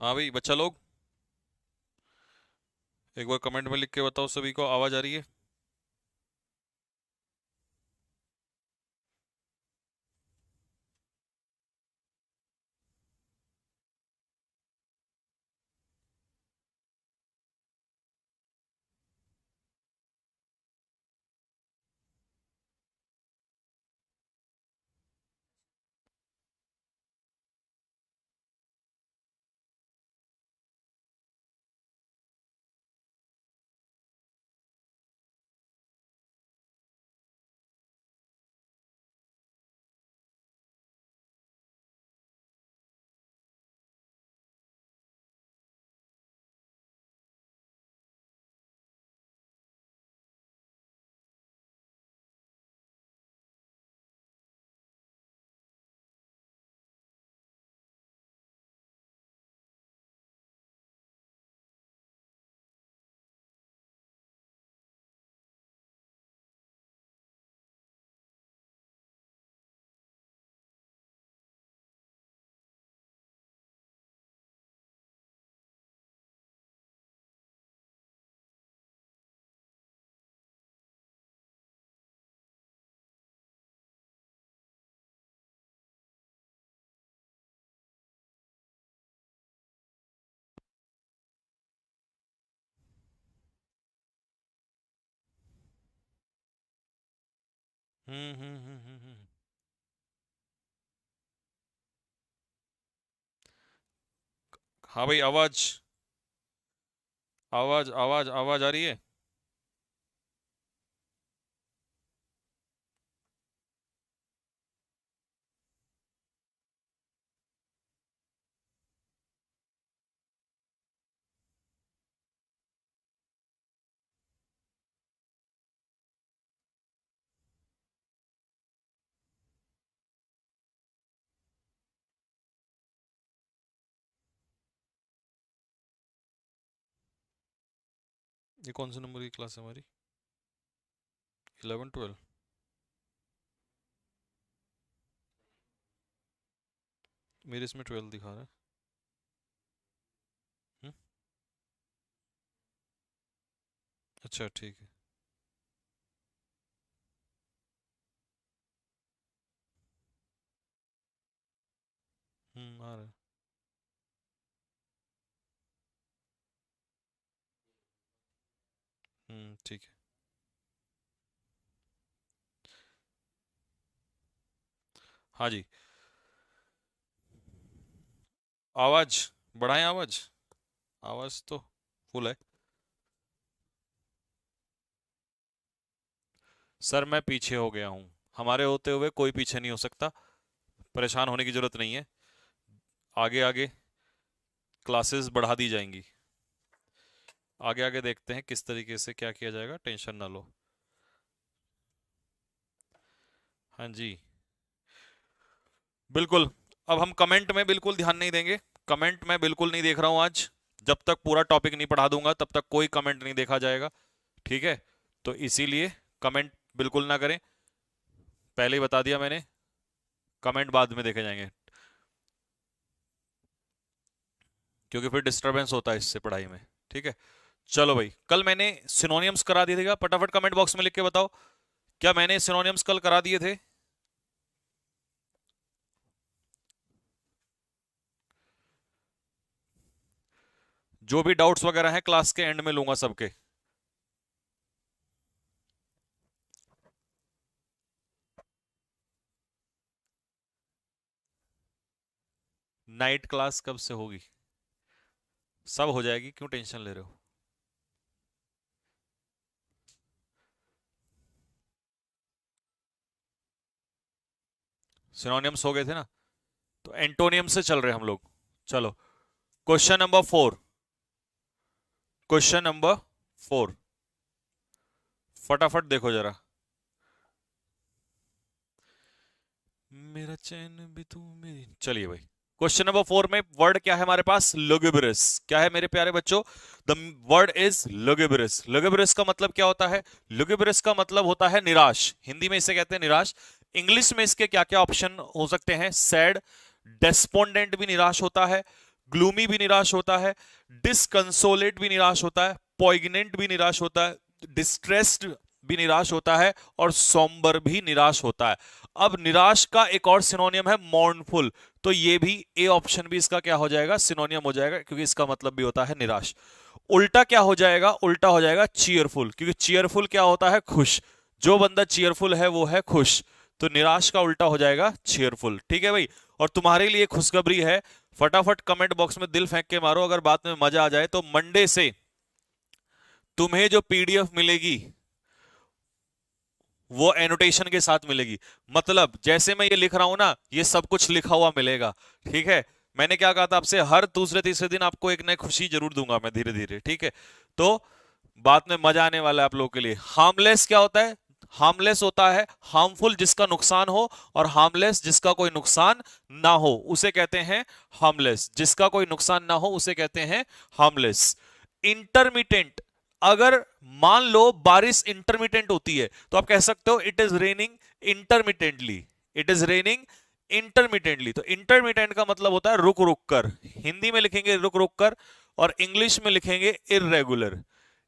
हाँ भाई बच्चा लोग, एक बार कमेंट में लिख के बताओ सभी को आवाज आ रही है। हम्म। हाँ भाई, आवाज आवाज आवाज आवाज आ रही है। ये कौन से नंबर की क्लास है हमारी? 11 12? मेरे इसमें 12 दिखा रहा है। हम्म, अच्छा ठीक है। आ रहा है। ठीक है। हाँ जी। आवाज बढ़ाएं, आवाज आवाज तो फुल है। सर मैं पीछे हो गया हूँ। हमारे होते हुए कोई पीछे नहीं हो सकता। परेशान होने की जरूरत नहीं है। आगे आगे क्लासेस बढ़ा दी जाएंगी। आगे आगे देखते हैं किस तरीके से क्या किया जाएगा, टेंशन ना लो। हाँ जी, बिल्कुल। अब हम कमेंट में बिल्कुल ध्यान नहीं देंगे। कमेंट मैं बिल्कुल नहीं देख रहा हूं आज। जब तक पूरा टॉपिक नहीं पढ़ा दूंगा तब तक कोई कमेंट नहीं देखा जाएगा। ठीक है? तो इसीलिए कमेंट बिल्कुल ना करें। पहले ही बता दिया मैंने, कमेंट बाद में देखे जाएंगे। क्योंकि फिर डिस्टरबेंस होता है इससे पढ़ाई में। ठीक है? चलो भाई, कल मैंने सिनोनियम्स करा दिए थे क्या? फटाफट कमेंट बॉक्स में लिख के बताओ, क्या मैंने सिनोनियम्स कल करा दिए थे? जो भी डाउट्स वगैरह हैं क्लास के एंड में लूंगा सबके। नाइट क्लास कब से होगी? सब हो जाएगी, क्यों टेंशन ले रहे हो? सिनोनियम्स हो गए थे ना, तो एंटोनियम से चल रहे हम लोग। चलो, क्वेश्चन नंबर 4। क्वेश्चन नंबर 4, फटाफट देखो जरा। मेरा चैन भी तू मेरी, चलिए भाई। क्वेश्चन नंबर 4 में वर्ड क्या है हमारे पास? लुगुबरस। क्या है मेरे प्यारे बच्चों? The word is lugubrious. Lugubrious का मतलब क्या होता है? लुगुबरस का मतलब होता है निराश। हिंदी में इसे कहते हैं निराश। इंग्लिश में इसके क्या क्या ऑप्शन हो सकते हैं? सैड, डेस्पोंडेंट भी निराश होता है, ग्लूमी भी निराश होता है, डिसकंसोलेट भी निराश होता है, पॉइग्नेंट भी निराश होता है, डिस्ट्रेस्ड भी निराश होता है, और सोम्बर भी निराश होता है। अब निराश का एक और सिनोनियम है मॉर्नफुल, तो ये भी ए ऑप्शन भी इसका क्या हो जाएगा, सिनोनियम हो जाएगा, क्योंकि इसका मतलब भी होता है निराश। उल्टा क्या हो जाएगा, उल्टा हो जाएगा चीयरफुल, क्योंकि चीयरफुल क्या होता है, खुश। जो बंदा चीयरफुल है वो है खुश, तो निराश का उल्टा हो जाएगा चीयरफुल। ठीक है भाई। और तुम्हारे लिए खुशखबरी है, फटाफट कमेंट बॉक्स में दिल फेंक के मारो अगर बात में मजा आ जाए तो। मंडे से तुम्हें जो पीडीएफ मिलेगी वो एनोटेशन के साथ मिलेगी। मतलब जैसे मैं ये लिख रहा हूं ना, ये सब कुछ लिखा हुआ मिलेगा। ठीक है। मैंने क्या कहा था आपसे, हर दूसरे तीसरे दिन आपको एक नई खुशी जरूर दूंगा मैं धीरे धीरे। ठीक है। तो बात में मजा आने वाला है आप लोगों के लिए। हार्मलेस क्या होता है, हार्मलेस होता है हार्मफुल जिसका नुकसान हो, और हार्मलेस जिसका कोई नुकसान ना हो उसे कहते हैं हार्मलेस। जिसका कोई नुकसान ना हो उसे कहते हैं हार्मलेस। इंटरमिटेंट, अगर मान लो बारिश इंटरमिटेंट होती है तो आप कह सकते हो it is raining intermittently, it is raining intermittently. तो इंटरमिटेंट का मतलब होता है रुक रुक कर। हिंदी में लिखेंगे रुक रुक कर, और इंग्लिश में लिखेंगे इररेगुलर।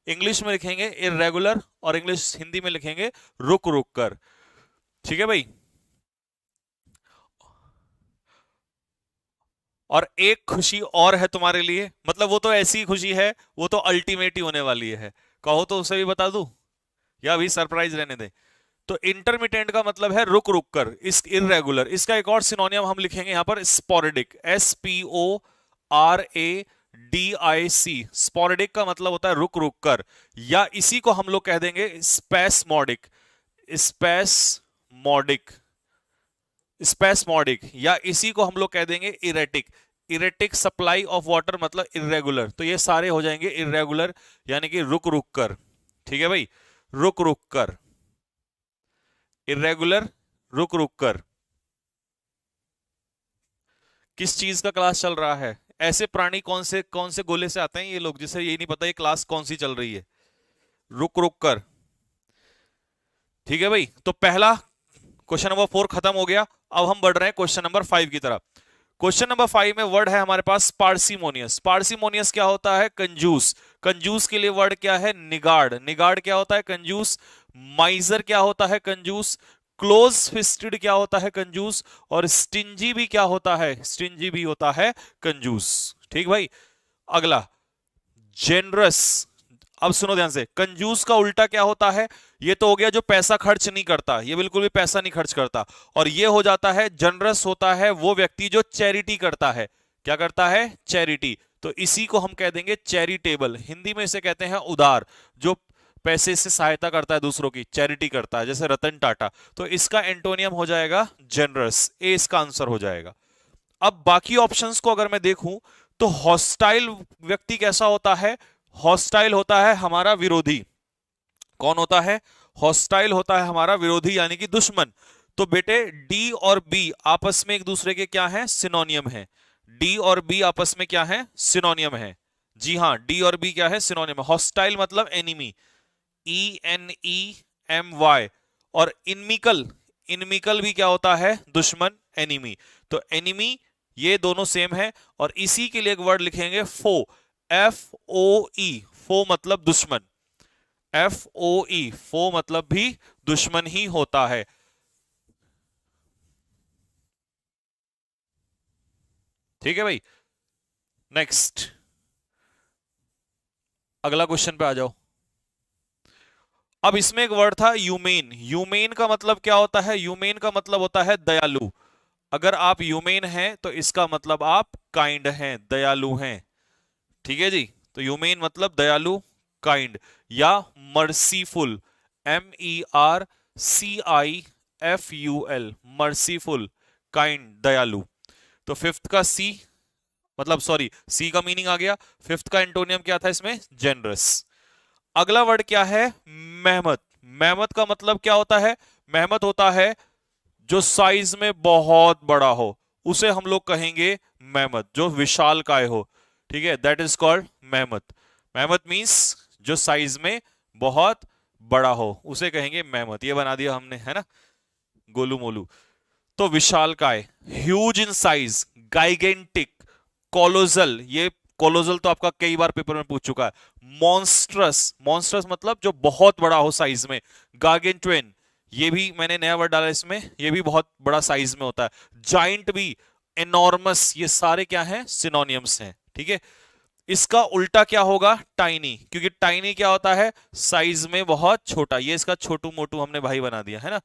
इंग्लिश में लिखेंगे इररेगुलर और इंग्लिश हिंदी में लिखेंगे रुक रुक कर। ठीक है भाई। और एक खुशी और है तुम्हारे लिए, मतलब वो तो ऐसी खुशी है, वो तो अल्टीमेट ही होने वाली है। कहो तो उसे भी बता दूं या अभी सरप्राइज रहने दे। तो इंटरमिटेंट का मतलब है रुक रुक कर, इस इररेगुलर। इसका एक और सिनोनियम हम लिखेंगे यहां पर स्पोरेडिक, SPORADIC। स्पोरेडिक का मतलब होता है रुक रुक कर, या इसी को हम लोग कह देंगे स्पेसमोडिक। स्पेसमोडिक, स्पेसमोडिक, या इसी को हम लोग कह देंगे erratic. Erratic supply of water मतलब इरेगुलर। तो ये सारे हो जाएंगे इरेगुलर, यानी कि रुक रुक कर। ठीक है भाई, रुक रुक कर, इरेगुलर, रुक रुक कर। किस चीज का क्लास चल रहा है? ऐसे प्राणी कौन से गोले से आते हैं ये लोग, जिसे ये नहीं पता ये क्लास कौन सी चल रही है। रुक रुक कर। ठीक है भाई। तो पहला क्वेश्चन नंबर 4 खत्म हो गया। अब हम बढ़ रहे हैं क्वेश्चन नंबर 5 की तरफ। क्वेश्चन नंबर 5 में वर्ड है हमारे पास पार्सिमोनियस। पार्सिमोनियस क्या होता है, कंजूस। कंजूस के लिए वर्ड क्या है, निगार्ड। निगार्ड क्या होता है, कंजूस। माइजर क्या होता है, कंजूस। क्लोज फिस्टेड क्या होता है, कंजूस। और स्टिंजी भी क्या होता है, स्टिंजी भी होता है कंजूस। ठीक भाई। अगला जेनरस। अब सुनो ध्यान से, कंजूस का उल्टा क्या होता है, ये तो हो गया जो पैसा खर्च नहीं करता, ये बिल्कुल भी पैसा नहीं खर्च करता। और ये हो जाता है जनरस, होता है वो व्यक्ति जो चैरिटी करता है। क्या करता है, चैरिटी। तो इसी को हम कह देंगे चैरिटेबल। हिंदी में इसे कहते हैं उदार, जो पैसे से सहायता करता है दूसरों की, चैरिटी करता है, जैसे रतन टाटा। तो इसका एंटोनियम हो जाएगा जनरस। ए इसका आंसर हो जाएगा। अब बाकी ऑप्शंस को अगर मैं देखूं तो हॉस्टाइल व्यक्ति कैसा होता है, हॉस्टाइल होता है हमारा विरोधी। कौन होता है, हॉस्टाइल होता है हमारा विरोधी, यानी कि दुश्मन। तो बेटे डी और बी आपस में एक दूसरे के क्या है, सिनोनियम है। डी और बी आपस में क्या है, सिनोनियम है। जी हां, डी और बी क्या है, सिनोनियम है। हॉस्टाइल मतलब एनिमी, ENEMY। और इनमिकल, इनमिकल भी क्या होता है, दुश्मन, एनिमी। तो एनिमी ये दोनों सेम है। और इसी के लिए एक वर्ड लिखेंगे फो, FOE। फो मतलब दुश्मन, FOE, फो मतलब भी दुश्मन ही होता है। ठीक है भाई। नेक्स्ट, अगला क्वेश्चन पे आ जाओ। अब इसमें एक वर्ड था यूमेन। यूमेन का मतलब क्या होता है, यूमेन का मतलब होता है दयालु। अगर आप ह्यूमेन हैं तो इसका मतलब आप काइंड हैं, दयालु हैं। ठीक है जी। तो ह्यूमेन मतलब दयालु, काइंड, या मर्सीफुल, MERCIFUL, मर्सीफुल, काइंड, दयालु। तो फिफ्थ का सी, मतलब सॉरी सी का मीनिंग आ गया। फिफ्थ का एंटोनियम क्या था इसमें, जेनरस। अगला वर्ड क्या है, मेहमत। मेहमत का मतलब क्या होता है, मेहमत होता है जो साइज में बहुत बड़ा हो, उसे हम लोग कहेंगे मेहमत, जो विशाल काय हो। ठीक है, दैट इज कॉल्ड मेहमत। मेहमत मींस जो साइज में बहुत बड़ा हो उसे कहेंगे मेहमत। ये बना दिया हमने, है ना, गोलू मोलू। तो विशाल काय, ह्यूज इन साइज, गाइगेंटिक, कोलोजल, ये कोलोजल तो आपका कई बार पेपर में पूछ चुका है। मॉन्स्ट्रस, मॉन्स्ट्रस मतलब जो बहुत बड़ा हो साइज में। गार्गेंट्यून, ये भी मैंने नया वर्ड डाला इसमें, ये भी बहुत बड़ा साइज में होता है। जाइंट भी, एनॉर्मस, ये सारे क्या हैं, सिनोनियम्स हैं। ठीक है, इसका उल्टा क्या होगा, टाइनी, क्योंकि टाइनी क्या होता है, साइज में बहुत छोटा। ये इसका छोटू मोटू हमने भाई बना दिया है ना।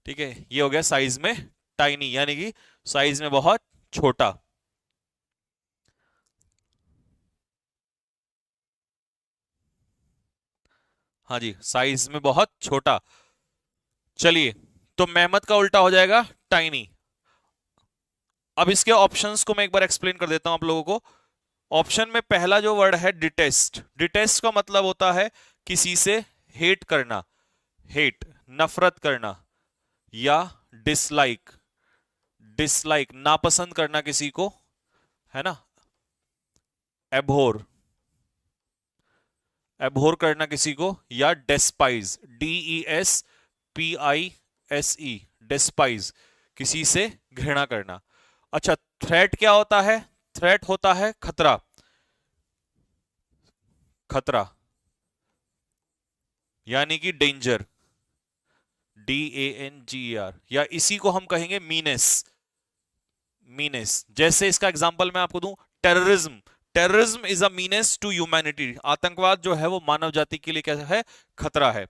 ठीक है, ये हो गया साइज में टाइनी, यानी कि साइज में बहुत छोटा। हाँ जी, साइज में बहुत छोटा। चलिए, तो मेहमत का उल्टा हो जाएगा टाइनी। अब इसके ऑप्शंस को मैं एक बार एक्सप्लेन कर देता हूं आप लोगों को। ऑप्शन में पहला जो वर्ड है डिटेस्ट, डिटेस्ट का मतलब होता है किसी से हेट करना, हेट नफरत करना, या डिसलाइक, डिसलाइक नापसंद करना किसी को, है ना। एबहोर, एबहोर करना किसी को, या डेस्पाइज, DESPISE, डेस्पाइज, किसी से घृणा करना। अच्छा, थ्रेट क्या होता है, थ्रेट होता है खतरा, खतरा यानी कि डेंजर, DANGER, या इसी को हम कहेंगे मीनेस, मीनेस। जैसे इसका एग्जांपल मैं आपको दूं, terrorism, terrorism is a menace to humanity, आतंकवाद जो है वो मानव जाति के लिए क्या है, खतरा है।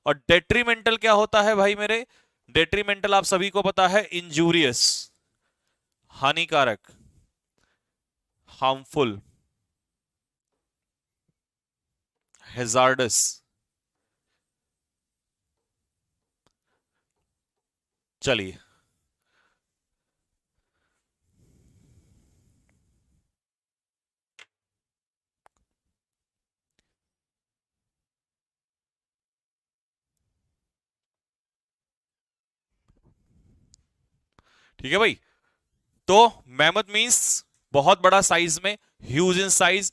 और डेट्रीमेंटल क्या होता है भाई मेरे, डेट्रीमेंटल आप सभी को पता है, इंजूरियस, हानिकारक, हार्मफुल, हैजार्डस। चलिए, ठीक है भाई। तो मैमथ मींस बहुत बड़ा साइज में, huge in size,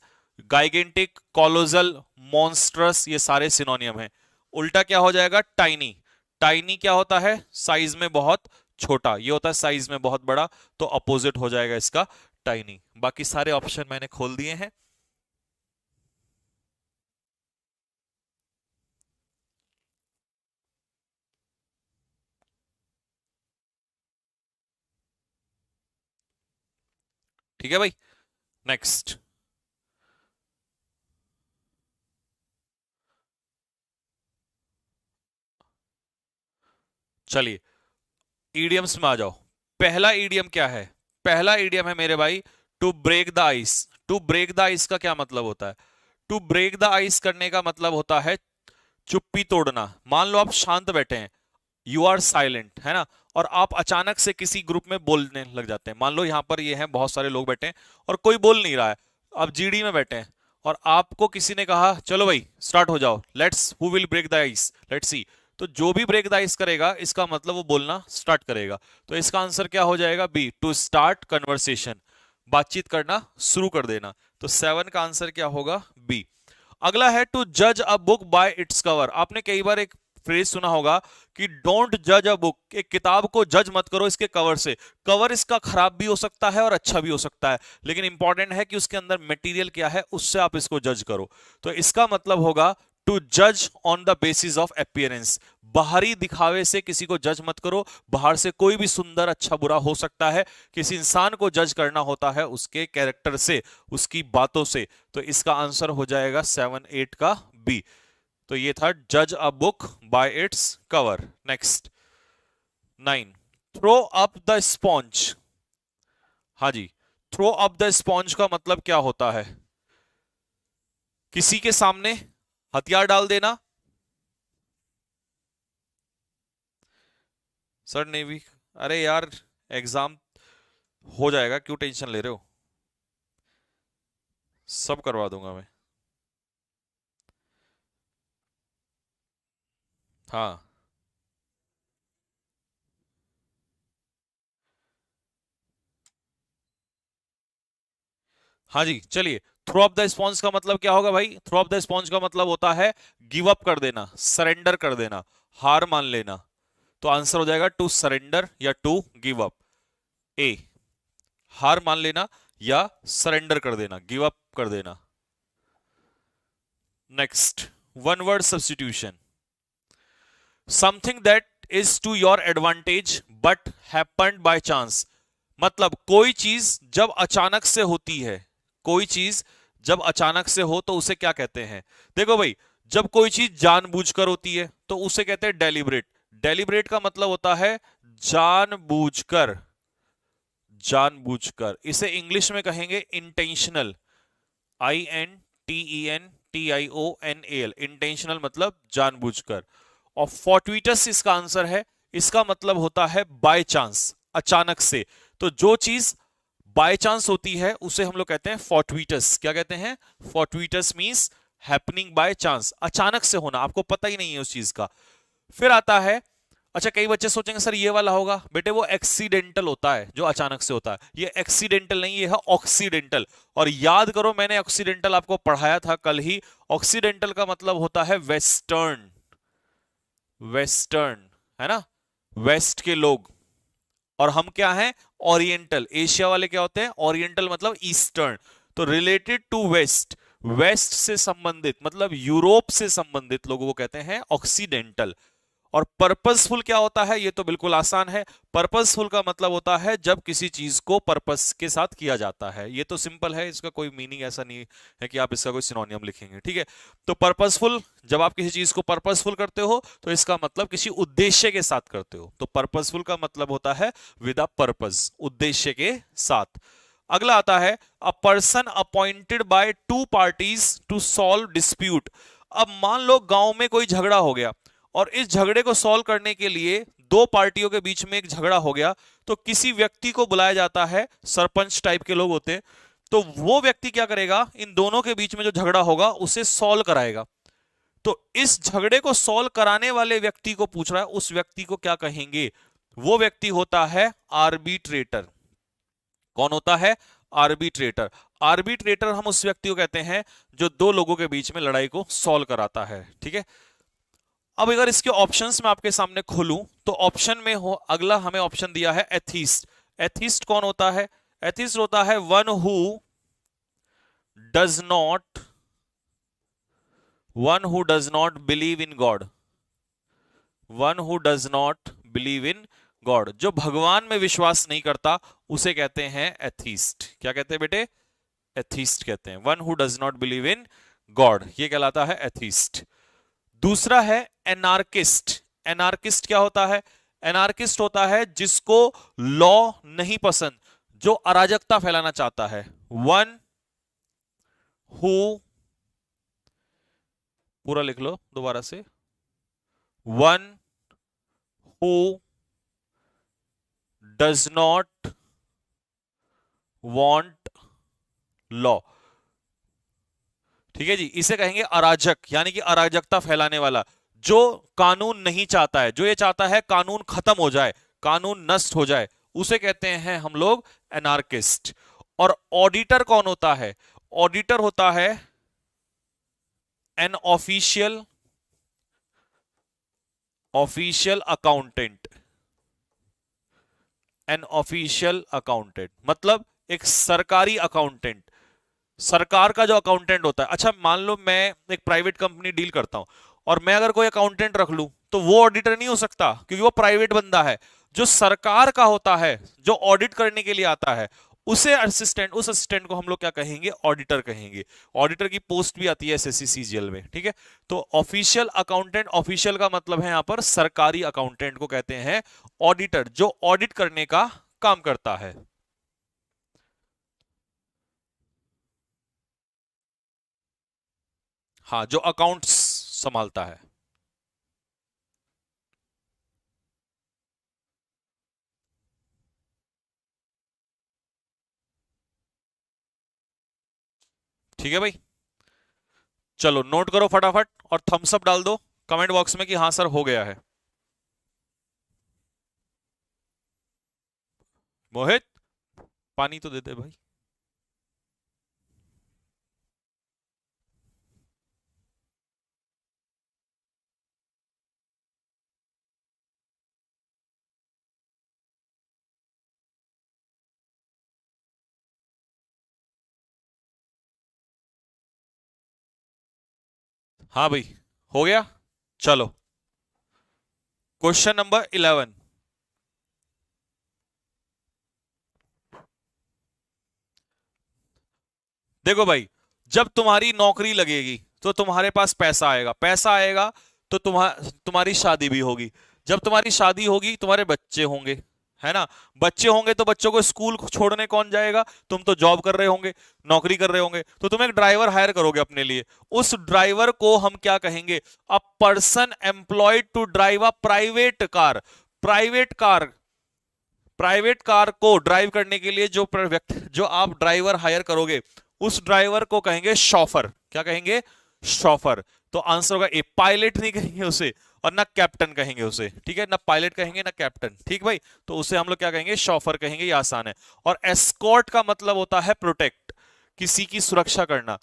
गाइगेंटिक, colossal, monstrous, ये सारे सिनोनियम हैं। उल्टा क्या हो जाएगा, टाइनी, टाइनी क्या होता है, साइज में बहुत छोटा, ये होता है साइज में बहुत बड़ा, तो अपोजिट हो जाएगा इसका टाइनी। बाकी सारे ऑप्शन मैंने खोल दिए हैं। ठीक है भाई, नेक्स्ट। चलिए, ईडियम्स में आ जाओ। पहला ईडियम क्या है, पहला ईडियम है मेरे भाई, to break the ice. To break the ice का क्या मतलब होता है, टू ब्रेक द आइस करने का मतलब होता है चुप्पी तोड़ना। मान लो आप शांत बैठे हैं, यू आर साइलेंट, है ना, और आप अचानक से किसी ग्रुप में बोलने लग जाते हैं। मान लो यहां पर ये हैं, बहुत सारे लोग बैठे हैं और कोई बोल नहीं रहा है, आप जीडी में बैठे हैं और आपको किसी ने कहा चलो भाई स्टार्ट हो जाओ, let's who will break the ice, let's see. तो जो भी ब्रेक द आइस करेगा, इसका मतलब वो बोलना स्टार्ट करेगा। तो इसका आंसर क्या हो जाएगा, बी, टू स्टार्ट कन्वर्सेशन, बातचीत करना शुरू कर देना। तो 7 का आंसर क्या होगा, बी। अगला है टू जज a book by its cover. आपने कई बार एक फ्रेज सुना होगा कि डोंट जज अ बुक, एक किताब को जज मत करो इसके कवर से। कवर इसका खराब भी हो सकता है और अच्छा भी हो सकता है, लेकिन इंपॉर्टेंट है कि उसके अंदर मटेरियल क्या है, उससे आप इसको जज करो। तो इसका मतलब होगा टू जज on the basis of appearance, बाहरी दिखावे से किसी को जज मत करो। बाहर से कोई भी सुंदर अच्छा बुरा हो सकता है, किसी इंसान को जज करना होता है उसके कैरेक्टर से, उसकी बातों से। तो इसका आंसर हो जाएगा 7 8 का बी। तो ये था जज a book by its cover. Next 9, throw up the sponge. हाँ जी, थ्रो अप द स्पॉन्ज का मतलब क्या होता है, किसी के सामने हथियार डाल देना। सर नेवी, अरे यार एग्जाम हो जाएगा, क्यों टेंशन ले रहे हो, सब करवा दूंगा मैं। हाँ, हाँ जी, चलिए। थ्रो अप द स्पॉन्ज का मतलब क्या होगा भाई, थ्रो अप द स्पॉन्ज का मतलब होता है गिव अप कर देना, सरेंडर कर देना, हार मान लेना। तो आंसर हो जाएगा टू सरेंडर या टू गिव अप। ए, हार मान लेना या सरेंडर कर देना, गिव अप कर देना। Next, one word substitution, something that is to your advantage but happened by chance. मतलब कोई चीज जब अचानक से होती है, कोई चीज जब अचानक से हो तो उसे क्या कहते हैं? देखो भाई, जब कोई चीज जानबूझकर होती है तो उसे कहते हैं डेलिब्रेट। डेलिब्रेट का मतलब होता है जानबूझकर, जानबूझकर। इसे इंग्लिश में कहेंगे इंटेंशनल, INTENTIONAL, इंटेंशनल मतलब जानबूझकर। और फॉर्ट्यूटस इसका आंसर है, इसका मतलब होता है बाय चांस, अचानक से। तो जो चीज बाय चांस होती है उसे हम लोग कहते हैं फॉर्ट्यूटस। क्या कहते हैं? फॉर्ट्यूटस मींस हैपनिंग बाय चांस, अचानक से होना, आपको पता ही नहीं है उस चीज का। फिर आता है, अच्छा कई बच्चे सोचेंगे सर ये वाला होगा, बेटे वो एक्सीडेंटल होता है जो अचानक से होता है, ये एक्सीडेंटल नहीं, ये है ऑक्सीडेंटल। और याद करो मैंने ऑक्सीडेंटल आपको पढ़ाया था कल ही, ऑक्सीडेंटल का मतलब होता है वेस्टर्न, वेस्टर्न, है ना, वेस्ट के लोग। और हम क्या हैं? ओरिएंटल। एशिया वाले क्या होते हैं? ओरिएंटल मतलब ईस्टर्न। तो रिलेटेड टू वेस्ट, वेस्ट से संबंधित मतलब यूरोप से संबंधित लोगों को कहते हैं ऑक्सीडेंटल। और पर्पसफुल क्या होता है? ये तो बिल्कुल आसान है। पर्पसफुल का मतलब होता है जब किसी चीज को पर्पस के साथ किया जाता है। ये तो सिंपल है, इसका कोई मीनिंग ऐसा नहीं है कि आप इसका कोई सिनोनियम लिखेंगे, ठीक है। तो पर्पसफुल, जब आप किसी चीज को पर्पसफुल करते हो तो इसका मतलब किसी उद्देश्य के साथ करते हो। तो पर्पसफुल का मतलब होता है विद अ पर्पस, उद्देश्य के साथ। अगला आता है, a person appointed by two parties to solve dispute. अब मान लो गांव में कोई झगड़ा हो गया और इस झगड़े को सॉल्व करने के लिए दो पार्टियों के बीच में एक झगड़ा हो गया, तो किसी व्यक्ति को बुलाया जाता है, सरपंच टाइप के लोग होते हैं। तो वो व्यक्ति क्या करेगा? इन दोनों के बीच में जो झगड़ा होगा उसे सॉल्व कराएगा। तो इस झगड़े को सॉल्व कराने वाले व्यक्ति को पूछ रहा है, उस व्यक्ति को क्या कहेंगे? वो व्यक्ति होता है आर्बिट्रेटर। कौन होता है? आर्बिट्रेटर। आर्बिट्रेटर हम उस व्यक्ति को कहते हैं जो दो लोगों के बीच में लड़ाई को सॉल्व कराता है, ठीक है। अब अगर इसके ऑप्शंस में आपके सामने खोलूं तो ऑप्शन में हो, अगला हमें ऑप्शन दिया है एथीस्ट। एथीस्ट कौन होता है? एथीस्ट होता है does not one who does not believe in God. One who does not believe in God, जो भगवान में विश्वास नहीं करता उसे कहते हैं एथीस्ट। क्या कहते हैं बेटे? एथीस्ट कहते हैं। One who does not believe in God, ये कहलाता है एथीस्ट। दूसरा है एनार्किस्ट। एनार्किस्ट क्या होता है? एनार्किस्ट होता है जिसको लॉ नहीं पसंद, जो अराजकता फैलाना चाहता है। वन हु, पूरा लिख लो दोबारा से, one who does not want law, ठीक है जी। इसे कहेंगे अराजक, यानी कि अराजकता फैलाने वाला, जो कानून नहीं चाहता है, जो ये चाहता है कानून खत्म हो जाए, कानून नष्ट हो जाए, उसे कहते हैं हम लोग एनार्किस्ट। और ऑडिटर कौन होता है? ऑडिटर होता है an official, official accountant. An official accountant मतलब एक सरकारी अकाउंटेंट, सरकार का जो अकाउंटेंट होता है। अच्छा मान लो मैं एक प्राइवेट कंपनी डील करता हूं और मैं अगर कोई अकाउंटेंट रख लूं तो वो ऑडिटर नहीं हो सकता, क्योंकि वो प्राइवेट बंदा है। जो सरकार का होता है, जो ऑडिट करने के लिए आता है, उसे असिस्टेंट, उस असिस्टेंट को हम लोग क्या कहेंगे? ऑडिटर कहेंगे। ऑडिटर की पोस्ट भी आती है एसएससी सीजीएल में, ठीक है। तो ऑफिशियल अकाउंटेंट, ऑफिशियल का मतलब है यहां पर सरकारी अकाउंटेंट को कहते हैं ऑडिटर, जो ऑडिट करने का काम करता है। हाँ, जो अकाउंट्स संभालता है। ठीक है भाई, चलो नोट करो फटाफट और थम्स अप डाल दो कमेंट बॉक्स में कि हाँ सर हो गया है। मोहित, पानी तो दे दे भाई। हाँ भाई, हो गया। चलो, क्वेश्चन नंबर 11। देखो भाई, जब तुम्हारी नौकरी लगेगी तो तुम्हारे पास पैसा आएगा, पैसा आएगा तो तुम्हारी शादी भी होगी। जब तुम्हारी शादी होगी तुम्हारे बच्चे होंगे, है ना। बच्चे होंगे तो बच्चों को स्कूल छोड़ने कौन जाएगा? तुम तो जॉब कर रहे होंगे, नौकरी कर रहे होंगे, तो तुम एक ड्राइवर हायर करोगे अपने लिए। उस ड्राइवर को हम क्या कहेंगे? A person employed to drive a private car. Private car, private car को ड्राइव करने के लिए व्यक्ति जो आप ड्राइवर हायर करोगे, उस ड्राइवर को कहेंगे शॉफर। क्या कहेंगे? शॉफर। तो आंसर होगा ए। पायलट नहीं कहेंगे उसे, और ना कैप्टन कहेंगे उसे, ठीक है। ना पायलट कहेंगे ना कैप्टन, ठीक भाई। तो उसे हम लोग क्या कहेंगे? शॉफर कहेंगे, ये आसान है। और एस्कॉर्ट का मतलब होता है प्रोटेक्ट, किसी की सुरक्षा करना।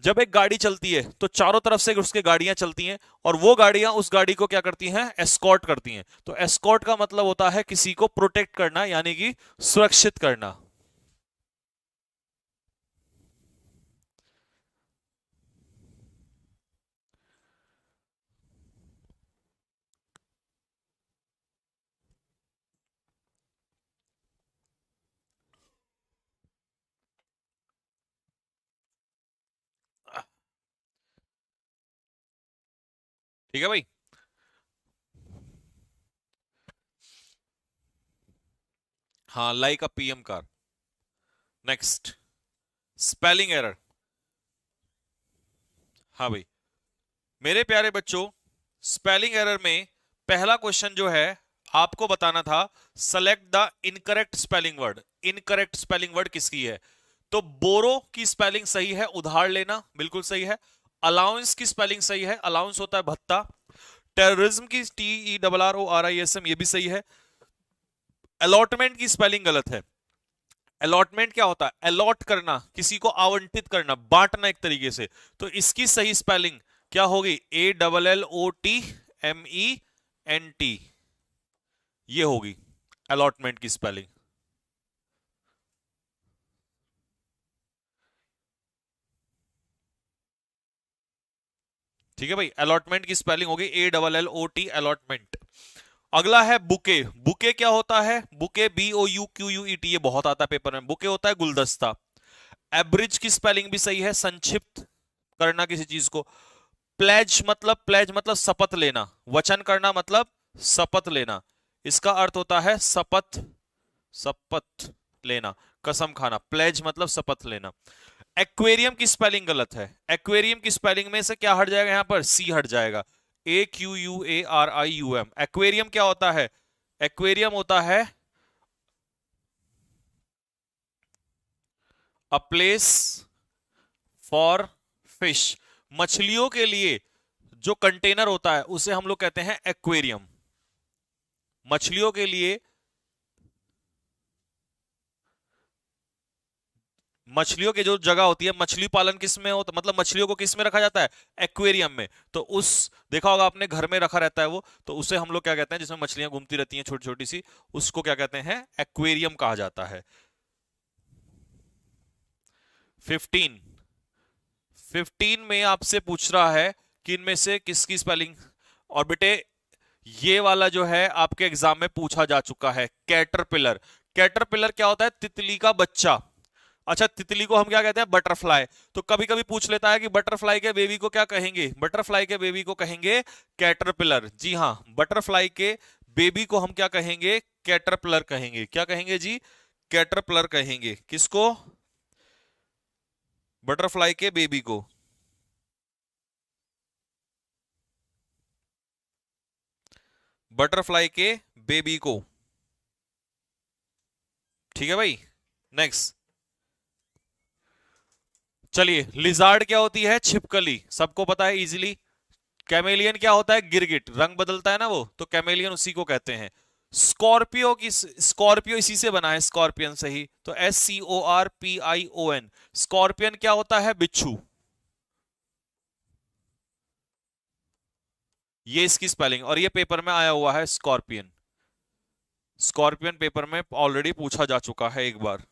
जब एक गाड़ी चलती है तो चारों तरफ से उसके गाड़ियां चलती हैं, और वो गाड़ियां उस गाड़ी को क्या करती हैं? एस्कॉर्ट करती हैं। तो एस्कॉर्ट का मतलब होता है किसी को प्रोटेक्ट करना, यानी कि सुरक्षित करना। ठीक है भाई। हाँ, like a PM car. Next, spelling error. हाँ भाई, मेरे प्यारे बच्चों, स्पेलिंग एरर में पहला क्वेश्चन जो है, आपको बताना था select the incorrect spelling word. Incorrect spelling word किसकी है? तो बोरो की स्पेलिंग सही है, उधार लेना, बिल्कुल सही है। अलाउंस की स्पेलिंग सही है, अलाउंस होता है भत्ता। टेररिज्म की TERRORISM, ये भी सही है। अलॉटमेंट की स्पेलिंग गलत है। अलॉटमेंट क्या होता है? अलॉट करना, किसी को आवंटित करना, बांटना एक तरीके से। तो इसकी सही स्पेलिंग क्या होगी? ALLOTMENT, ये होगी अलॉटमेंट की स्पेलिंग। ठीक है भाई, अलॉटमेंट की स्पेलिंग होगी ALLOT, अलॉटमेंट। अगला है बुके। बुके क्या होता है? बुके BOUQUET, ये बहुत आता है पेपर में। बुके होता है गुलदस्ता। एब्रिज की स्पेलिंग भी सही है, संक्षिप्त करना किसी चीज को। प्लेज मतलब शपथ लेना, वचन करना मतलब शपथ लेना। इसका अर्थ होता है शपथ, शपथ लेना, कसम खाना। प्लेज मतलब शपथ लेना। एक्वेरियम की स्पेलिंग गलत है। एक्वेरियम की स्पेलिंग में से क्या हट जाएगा? यहां पर सी हट जाएगा। AQUARIUM। एक्वेरियम क्या होता है? एक्वेरियम होता है अ प्लेस फॉर फिश। मछलियों के लिए जो कंटेनर होता है उसे हम लोग कहते हैं एक्वेरियम। मछलियों के लिए, मछलियों की जो जगह होती है, मछली पालन किस में होता, मतलब मछलियों को किस में रखा जाता है? एक्वेरियम में। तो उस, देखा होगा आपने, घर में रखा रहता है वो, तो उसे हम लोग क्या कहते हैं? जिसमें मछलियां घूमती रहती हैं छोटी छोटी सी, उसको क्या कहते हैं? एक्वेरियम कहा जाता है। 15, 15 में आपसे पूछ रहा है कि इनमें से किसकी स्पेलिंग। और बेटे, ये वाला जो है आपके एग्जाम में पूछा जा चुका है, कैटरपिलर। कैटरपिलर क्या होता है? तितली का बच्चा। अच्छा, तितली को हम क्या कहते हैं? बटरफ्लाई। तो कभी कभी पूछ लेता है कि बटरफ्लाई के बेबी को क्या कहेंगे? बटरफ्लाई के बेबी को कहेंगे कैटरपिलर। जी हाँ, बटरफ्लाई के बेबी को हम क्या कहेंगे? कैटरपिलर कहेंगे। क्या कहेंगे जी? कैटरपिलर कहेंगे। किसको? बटरफ्लाई के बेबी को। बटरफ्लाई के बेबी को। ठीक है भाई। नेक्स्ट, चलिए, लिजार्ड क्या होती है? छिपकली, सबको पता है इजीली। कैमेलियन क्या होता है? गिरगिट, रंग बदलता है ना वो, तो कैमेलियन उसी को कहते हैं। स्कॉर्पियो की, स्कॉर्पियो इसी से बना है, स्कॉर्पियन से ही, तो SCORPION। स्कॉर्पियन क्या होता है? बिच्छू। ये इसकी स्पेलिंग, और ये पेपर में आया हुआ है स्कॉर्पियन। स्कॉर्पियन पेपर में ऑलरेडी पूछा जा चुका है एक बार।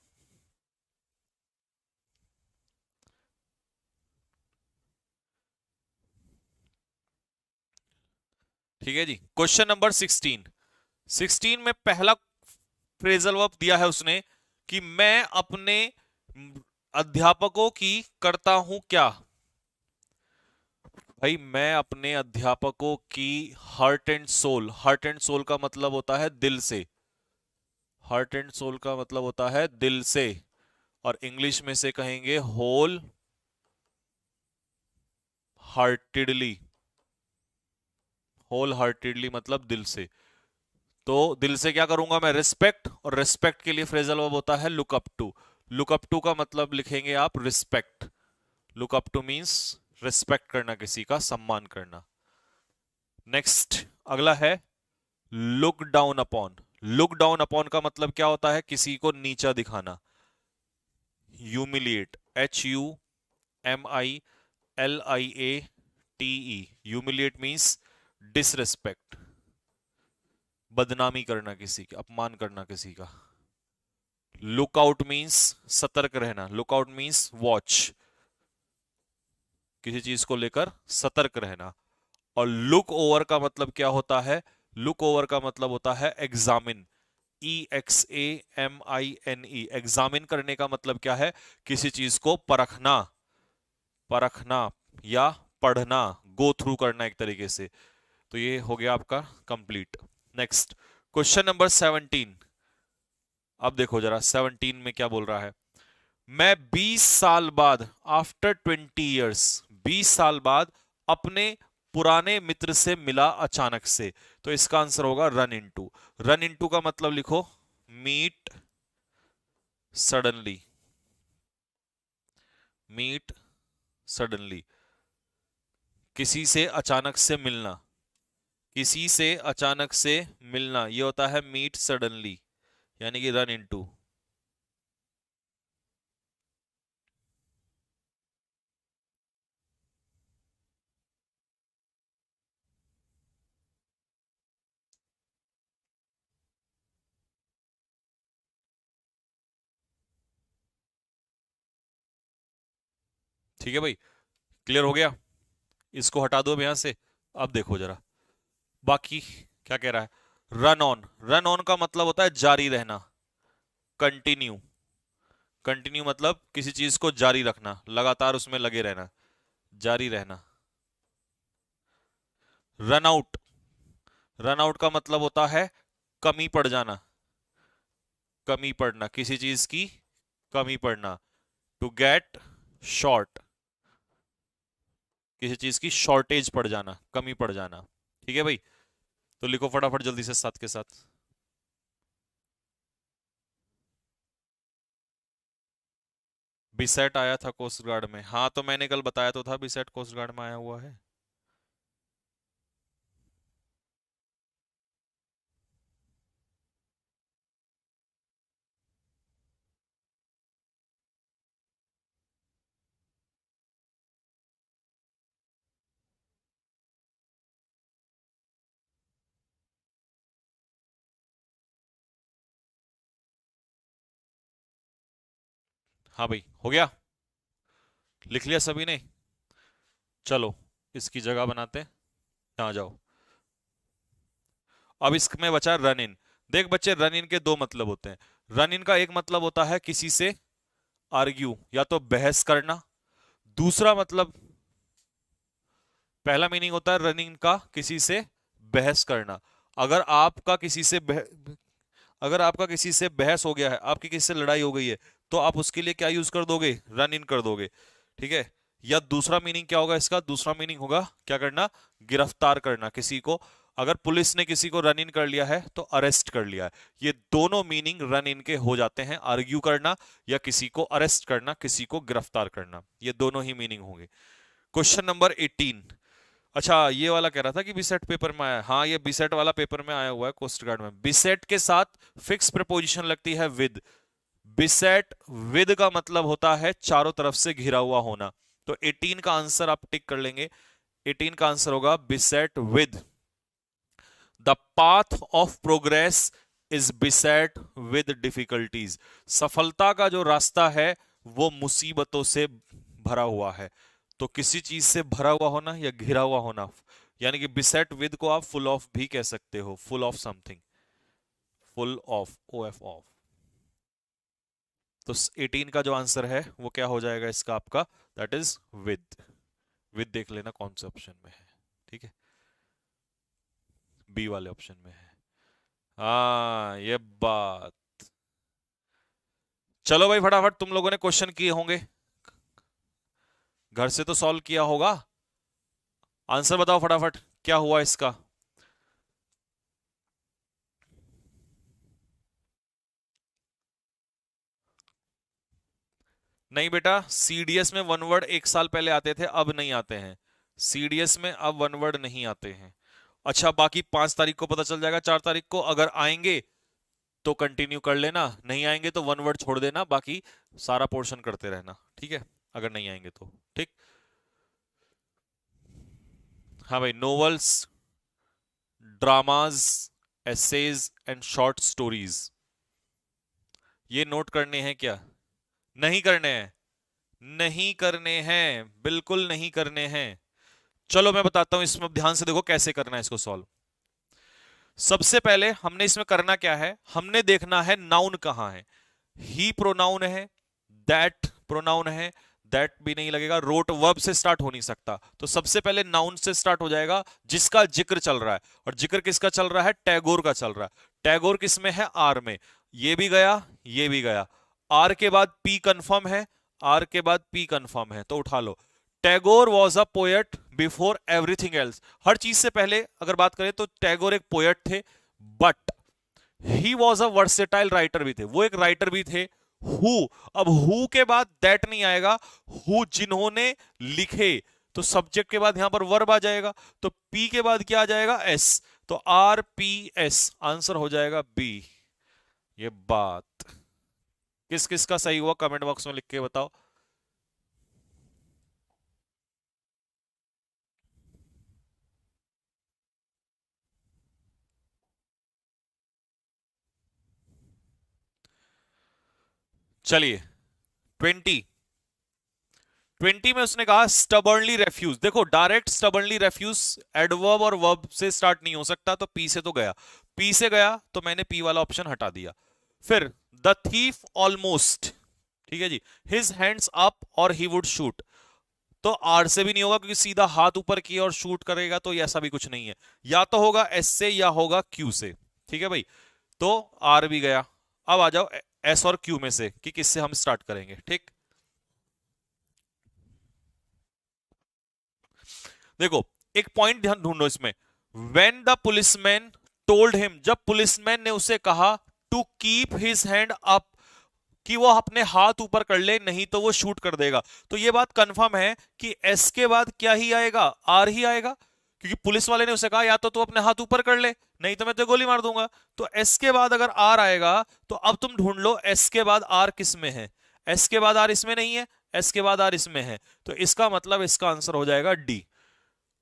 ठीक है जी। क्वेश्चन नंबर 16 में पहला फ्रेजल वर्ब दिया है उसने कि मैं अपने अध्यापकों की करता हूं क्या। भाई मैं अपने अध्यापकों की हार्ट एंड सोल का मतलब होता है दिल से। हार्ट एंड सोल का मतलब होता है दिल से, और इंग्लिश में से कहेंगे होल हार्टेडली। होल हार्टेडली मतलब दिल से। तो दिल से क्या करूंगा मैं, रिस्पेक्ट, और रिस्पेक्ट के लिए फ्रेजल वर्ब होता है look up to. Look up to का मतलब लिखेंगे आप respect. Look up to means respect करना, किसी का सम्मान करना। नेक्स्ट अगला है look down upon. Look down upon का मतलब क्या होता है, किसी को नीचा दिखाना। Humiliate, HUMILIATE, humiliate means disrespect, बदनामी करना, किसी का अपमान करना किसी का। लुक आउट मींस सतर्क रहना। लुक आउट मींस वॉच, किसी चीज को लेकर सतर्क रहना। और लुक ओवर का मतलब क्या होता है, लुक ओवर का मतलब होता है एग्जामिन। EXAMINE, एग्जामिन करने का मतलब क्या है, किसी चीज को परखना, परखना या पढ़ना, गो थ्रू करना एक तरीके से। तो ये हो गया आपका कंप्लीट। Next question number 17। अब देखो जरा 17 में क्या बोल रहा है। मैं 20 साल बाद, आफ्टर 20 years, 20 साल बाद अपने पुराने मित्र से मिला अचानक से। तो इसका आंसर होगा रन इनटू। रन इनटू का मतलब लिखो मीट सडनली। मीट सडनली, किसी से अचानक से मिलना। किसी से अचानक से मिलना ये होता है मीट सडनली, यानी कि रन इनटू। ठीक है भाई, क्लियर हो गया। इसको हटा दो अब यहां से। अब देखो जरा बाकी क्या कह रहा है। रन ऑन, रन ऑन का मतलब होता है जारी रहना, कंटिन्यू। कंटिन्यू मतलब किसी चीज को जारी रखना, लगातार उसमें लगे रहना, जारी रहना। रन आउट, रन आउट का मतलब होता है कमी पड़ जाना, कमी पड़ना, किसी चीज की कमी पड़ना। टू गेट शॉर्ट, किसी चीज की शॉर्टेज पड़ जाना, कमी पड़ जाना। ठीक है भाई, तो लिखो फटाफट जल्दी से साथ के साथ। बिसेट आया था कोस्ट गार्ड में, हाँ तो मैंने कल बताया तो था बिसेट कोस्ट गार्ड में आया हुआ है। हाँ भाई हो गया, लिख लिया सभी ने। चलो इसकी जगह बनाते हैं, यहाँ जाओ। अब इसमें बचा रन इन। देख बच्चे, रन इन के दो मतलब होते हैं। रन इन का एक मतलब होता है किसी से आर्ग्यू या तो बहस करना। दूसरा मतलब, पहला मीनिंग होता है रनिंग का किसी से बहस करना। अगर आपका किसी से अगर आपका किसी से बहस हो गया है, आपकी किसी से लड़ाई हो गई है, तो आप उसके लिए क्या यूज कर दोगे, रन इन कर दोगे। ठीक है। या दूसरा मीनिंग क्या होगा इसका, दूसरा मीनिंग होगा क्या करना, गिरफ्तार करना किसी को। अगर पुलिस ने किसी को रन इन कर लिया है तो अरेस्ट कर लिया है। ये दोनों मीनिंग रन इन के हो जाते हैं, आर्ग्यू करना या किसी को अरेस्ट करना, किसी को गिरफ्तार करना, ये दोनों ही मीनिंग होंगे। Question number 18। अच्छा ये वाला कह रहा था कि बीसेट पेपर में आया, हाँ ये बीसेट वाला पेपर में आया हुआ है कोस्ट गार्ड में। बीसेट के साथ फिक्स प्रीपोजिशन लगती है विद। बीसेट विद का मतलब होता है चारों तरफ से घिरा हुआ होना। तो 18 का आंसर आप टिक कर लेंगे। 18 का आंसर होगा beset with. The path of progress is beset with difficulties. सफलता का जो रास्ता है वो मुसीबतों से भरा हुआ है। तो किसी चीज से भरा हुआ होना या घिरा हुआ होना, यानी कि बिसेट विद को आप फुल ऑफ भी कह सकते हो, full of something, full of, O F of. तो 18 का जो आंसर है वो क्या हो जाएगा इसका आपका, दैट इज विद। विद देख लेना कौन से ऑप्शन में है, ठीक है, बी वाले ऑप्शन में है। हाँ ये बात। चलो भाई फटाफट, तुम लोगों ने क्वेश्चन किए होंगे, घर से तो सॉल्व किया होगा, आंसर बताओ फटाफट क्या हुआ इसका। नहीं बेटा, सीडीएस में वन वर्ड एक साल पहले आते थे, अब नहीं आते हैं सीडीएस में, अब वन वर्ड नहीं आते हैं। अच्छा बाकी 5 तारीख को पता चल जाएगा, 4 तारीख को अगर आएंगे तो कंटिन्यू कर लेना, नहीं आएंगे तो वन वर्ड छोड़ देना, बाकी सारा पोर्शन करते रहना, ठीक है, अगर नहीं आएंगे तो। ठीक, हाँ भाई, novels, dramas, essays and short stories, ये नोट करने हैं क्या? नहीं करने हैं, नहीं करने हैं, बिल्कुल नहीं करने हैं। चलो मैं बताता हूं, इसमें ध्यान से देखो कैसे करना है इसको सॉल्व। सबसे पहले हमने इसमें करना क्या है, हमने देखना है नाउन कहां है। ही प्रोनाउन है, दैट प्रोनाउन है, दैट भी नहीं लगेगा, रोट वर्ब से स्टार्ट हो नहीं सकता, तो सबसे पहले नाउन से स्टार्ट हो जाएगा जिसका जिक्र चल रहा है। और जिक्र किसका चल रहा है? टैगोर का चल रहा है। टैगोर किस में है? आर में। ये भी गया, ये भी गया। आर के बाद पी कंफर्म है, आर के बाद पी कंफर्म है, तो उठा लो। Tagore was a poet before everything else. हर चीज से पहले अगर बात करें तो टैगोर एक पोएट थे, but he was a versatile writer भी थे, वो एक राइटर भी थे। हु, अब हु के बाद दैट नहीं आएगा, हु जिन्होंने लिखे, तो सब्जेक्ट के बाद यहां पर वर्ब आ जाएगा, तो पी के बाद क्या आ जाएगा? एस, तो आर पी एस, आंसर हो जाएगा बी। ये बात किस किस का सही हुआ कमेंट बॉक्स में लिख के बताओ। चलिए 20, 20 में उसने कहा स्टबर्नली रेफ्यूज। देखो डायरेक्ट स्टबर्नली रेफ्यूज एडवर्ब और वर्ब से स्टार्ट नहीं हो सकता, तो पी से तो गया, पी से गया तो मैंने पी वाला ऑप्शन हटा दिया। फिर द थीफ ऑलमोस्ट, ठीक है जी, हिज हैंड्स अप और ही वुड शूट, तो आर से भी नहीं होगा क्योंकि सीधा हाथ ऊपर किया और शूट करेगा, तो ऐसा भी कुछ नहीं है, या तो होगा एस से या होगा क्यू से, ठीक है भाई, तो आर भी गया। अब आ जाओ एस और क्यू में से कि किससे हम स्टार्ट करेंगे। ठीक, देखो एक पॉइंट ध्यान ढूंढो इसमें, when the policeman told him, जब पुलिसमैन ने उसे कहा to keep his hand up, कि वो अपने हाथ ऊपर कर ले नहीं तो वो शूट कर देगा, तो ये बात कंफर्म है कि एस के बाद क्या ही आएगा? आर ही आएगा, क्योंकि पुलिस वाले ने उसे कहा या तो तू अपने हाथ ऊपर कर ले नहीं तो मैं तो गोली मार दूंगा, तो एस के बाद अगर आर आएगा तो अब तुम ढूंढ लो एस के बाद आर किस में है। एस के बाद आर इसमें नहीं है, एस के बाद आर इसमें है, तो इसका मतलब इसका आंसर हो जाएगा डी।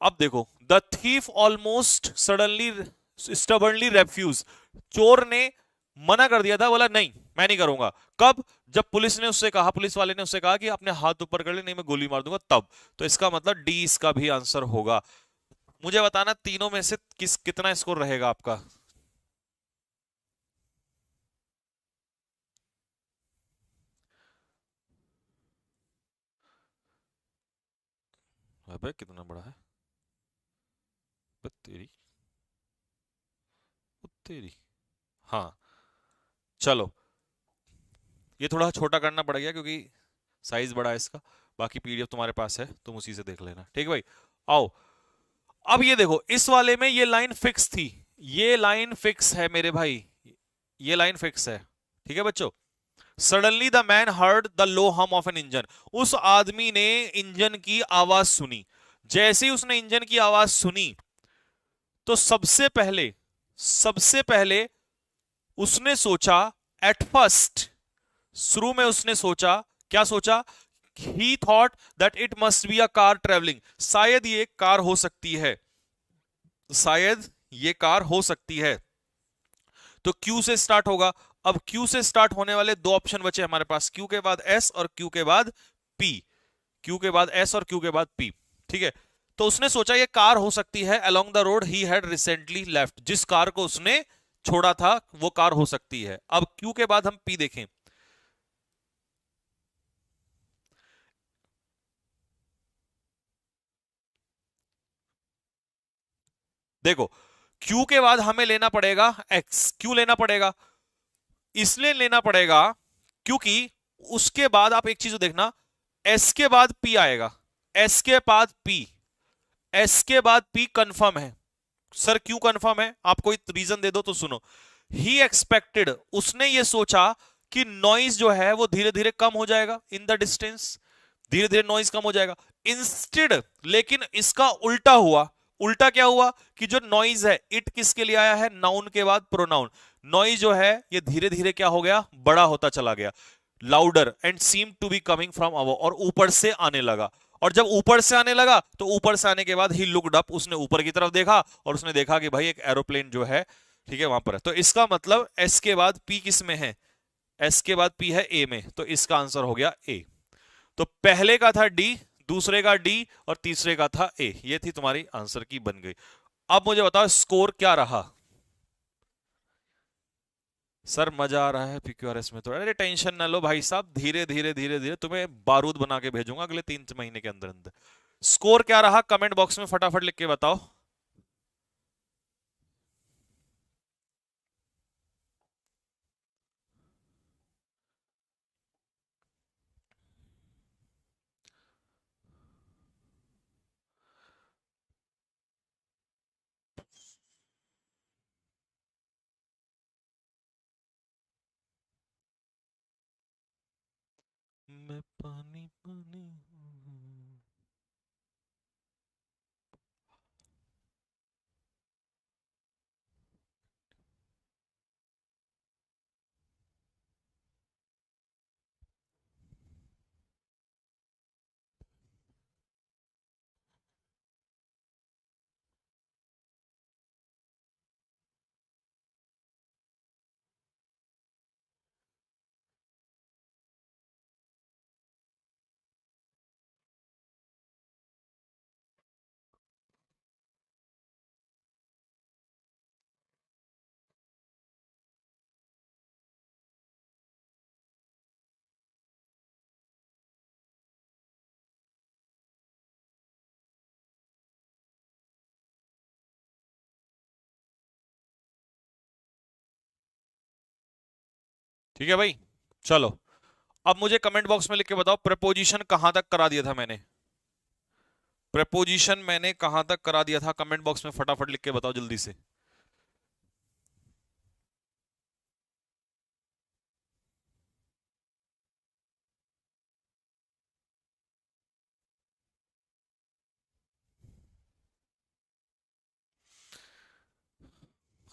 अब देखो, the thief almost suddenly स्टबर्नली refuge, चोर ने मना कर दिया था, बोला नहीं मैं नहीं करूंगा। कब? जब पुलिस ने उससे कहा, पुलिस वाले ने उससे कहा कि अपने हाथ ऊपर कर ले नहीं मैं गोली मार दूंगा, तब। तो इसका मतलब डी इसका भी आंसर होगा। मुझे बताना तीनों में से कितना स्कोर रहेगा आपका। अबे कितना बड़ा है, तेरी, तेरी। हाँ चलो, ये थोड़ा छोटा करना पड़ गया क्योंकि साइज बड़ा है इसका, बाकी पीडीएफ तुम्हारे पास है तुम उसी से देख लेना, ठीक है भाई। आओ, अब ये देखो इस वाले में ये लाइन फिक्स थी, ये लाइन फिक्स है मेरे भाई, ये लाइन फिक्स है, ठीक है बच्चों। Suddenly the man heard the low हम ऑफ एन इंजन, उस आदमी ने इंजन की आवाज सुनी, जैसे ही उसने इंजन की आवाज सुनी तो सबसे पहले उसने सोचा, एट फर्स्ट, शुरू में उसने सोचा, क्या सोचा? ही thought that it must be a car travelling, शायद ये कार हो सकती है, शायद ये कार हो सकती है, तो क्यू से स्टार्ट होगा। अब क्यू से स्टार्ट होने वाले दो ऑप्शन बचे हमारे पास, क्यू के बाद एस और क्यू के बाद पी, क्यू के बाद एस और क्यू के बाद पी, ठीक है। तो उसने सोचा ये कार हो सकती है along the road he had recently left, जिस कार को उसने छोड़ा था वो कार हो सकती है। अब क्यू के बाद हम पी देखें। देखो क्यू के बाद हमें लेना पड़ेगा एक्स। क्यों लेना पड़ेगा? इसलिए लेना पड़ेगा क्योंकि उसके बाद आप एक चीज देखना, एस के बाद पी आएगा, एस के बाद पी, एस के बाद पी कंफर्म है। सर क्यों कंफर्म है? आप कोई रीजन दे दो तो सुनो। ही एक्सपेक्टेड, उसने ये सोचा कि नॉइज जो है वो धीरे धीरे कम हो जाएगा इन द डिस्टेंस, धीरे धीरे नॉइज कम हो जाएगा। इंस्टेड, लेकिन इसका उल्टा हुआ। उल्टा क्या हुआ कि जो नॉइज है, इट किसके लिए आया है? नाउन के बाद प्रोनाउन। नॉइज जो है ये धीरे धीरे क्या हो गया? बड़ा होता चला गया। Louder and seem to be coming from above, और ऊपर से आने लगा। और जब ऊपर से आने लगा तो ऊपर से आने के बाद ही लुक्ड अप, उसने ऊपर की तरफ देखा और उसने देखा कि भाई एक एरोप्लेन जो है, ठीक है, वहां पर है। तो इसका मतलब एस के बाद पी किस में है? एस के बाद पी है ए में, तो इसका आंसर हो गया ए। तो पहले का था डी, दूसरे का डी और तीसरे का था ए। ये थी तुम्हारी आंसर की बन गई। अब मुझे बताओ स्कोर क्या रहा? सर मजा आ रहा है पीक्यूआरएस में तो। अरे टेंशन ना लो भाई साहब, धीरे धीरे धीरे धीरे तुम्हें बारूद बना के भेजूंगा अगले 3 महीने के अंदर अंदर। स्कोर क्या रहा कमेंट बॉक्स में फटाफट लिख के बताओ। मैं पानी पानी हूँ। ठीक है भाई, चलो अब मुझे कमेंट बॉक्स में लिख के बताओ प्रपोजिशन कहां तक करा दिया था मैंने? प्रपोजिशन मैंने कहां तक करा दिया था? कमेंट बॉक्स में फटाफट लिख के बताओ जल्दी से।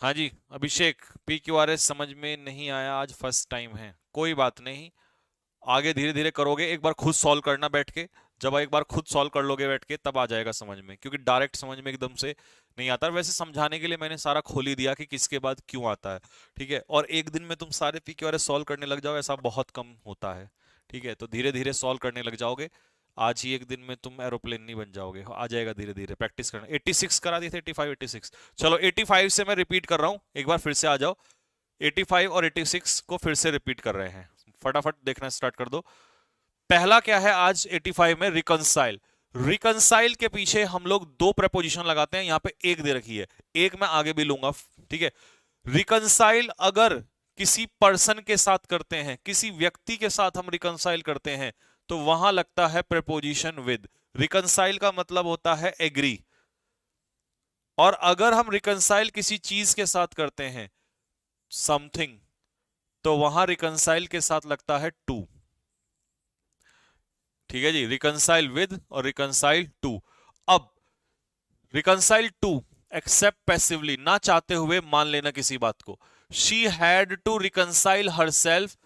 हाँ जी अभिषेक, पी क्यू आर एस समझ में नहीं आया, आज फर्स्ट टाइम है, कोई बात नहीं, आगे धीरे धीरे करोगे। एक बार खुद सॉल्व करना बैठ के, जब एक बार खुद सॉल्व कर लोगे बैठ के तब आ जाएगा समझ में, क्योंकि डायरेक्ट समझ में एकदम से नहीं आता। वैसे समझाने के लिए मैंने सारा खोल ही दिया कि किसके बाद क्यों आता है, ठीक है। और एक दिन में तुम सारे P Q R S solve करने लग जाओ, ऐसा बहुत कम होता है, ठीक है। तो धीरे धीरे सॉल्व करने लग जाओगे, आज ही एक दिन में तुम एरोप्लेन नहीं बन जाओगे, आ जाएगा धीरे धीरे, प्रैक्टिस करना। 86 करा दिए थे, 85 86। चलो 85 से मैं रिपीट कर रहा हूं, एक बार फिर से आ जाओ। 85 और 86 को फिर से रिपीट कर रहे हैं, फटाफट देखना स्टार्ट कर दो। पहला क्या है आज 85 में? रिकंसाइल। रिकंसाइल के पीछे हम लोग दो प्रपोजिशन लगाते हैं, यहां पे एक दे रखी है, एक मैं आगे भी लूंगा, ठीक है। रिकंसाइल अगर किसी पर्सन के साथ करते हैं, किसी व्यक्ति के साथ हम रिकंसाइल करते हैं, तो वहां लगता है प्रपोजिशन विद। रिकंसाइल का मतलब होता है एग्री। और अगर हम रिकंसाइल किसी चीज के साथ करते हैं, समथिंग, तो वहां रिकंसाइल के साथ लगता है टू। ठीक है जी, रिकंसाइल विद और रिकंसाइल टू। अब रिकंसाइल टू, एक्सेप्ट पैसिवली, ना चाहते हुए मान लेना किसी बात को। She had to reconcile herself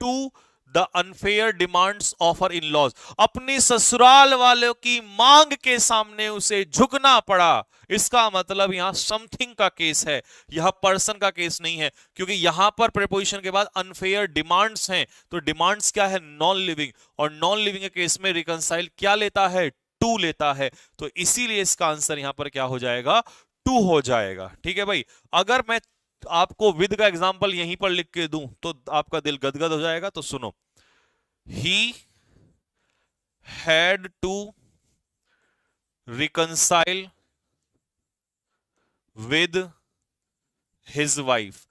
to the unfair demands of her in laws. अपनी ससुराल वालों की मांग के सामने उसे झुकना पड़ा। इसका मतलब यहां समथिंग का केस है, यहां पर्सन का केस नहीं है, क्योंकि यहां पर प्रीपोजिशन के बाद अनफेयर डिमांड्स हैं। तो डिमांड्स क्या है? Non living. और नॉन लिविंग के केस में रिकंसाइल क्या लेता है? 2 लेता है, तो इसीलिए इसका आंसर यहां पर क्या हो जाएगा, 2 हो जाएगा। ठीक है भाई, अगर मैं आपको विद का एग्जांपल यहीं पर लिख के दूं तो आपका दिल गदगद हो जाएगा। तो सुनो, he had to reconcile with his wife,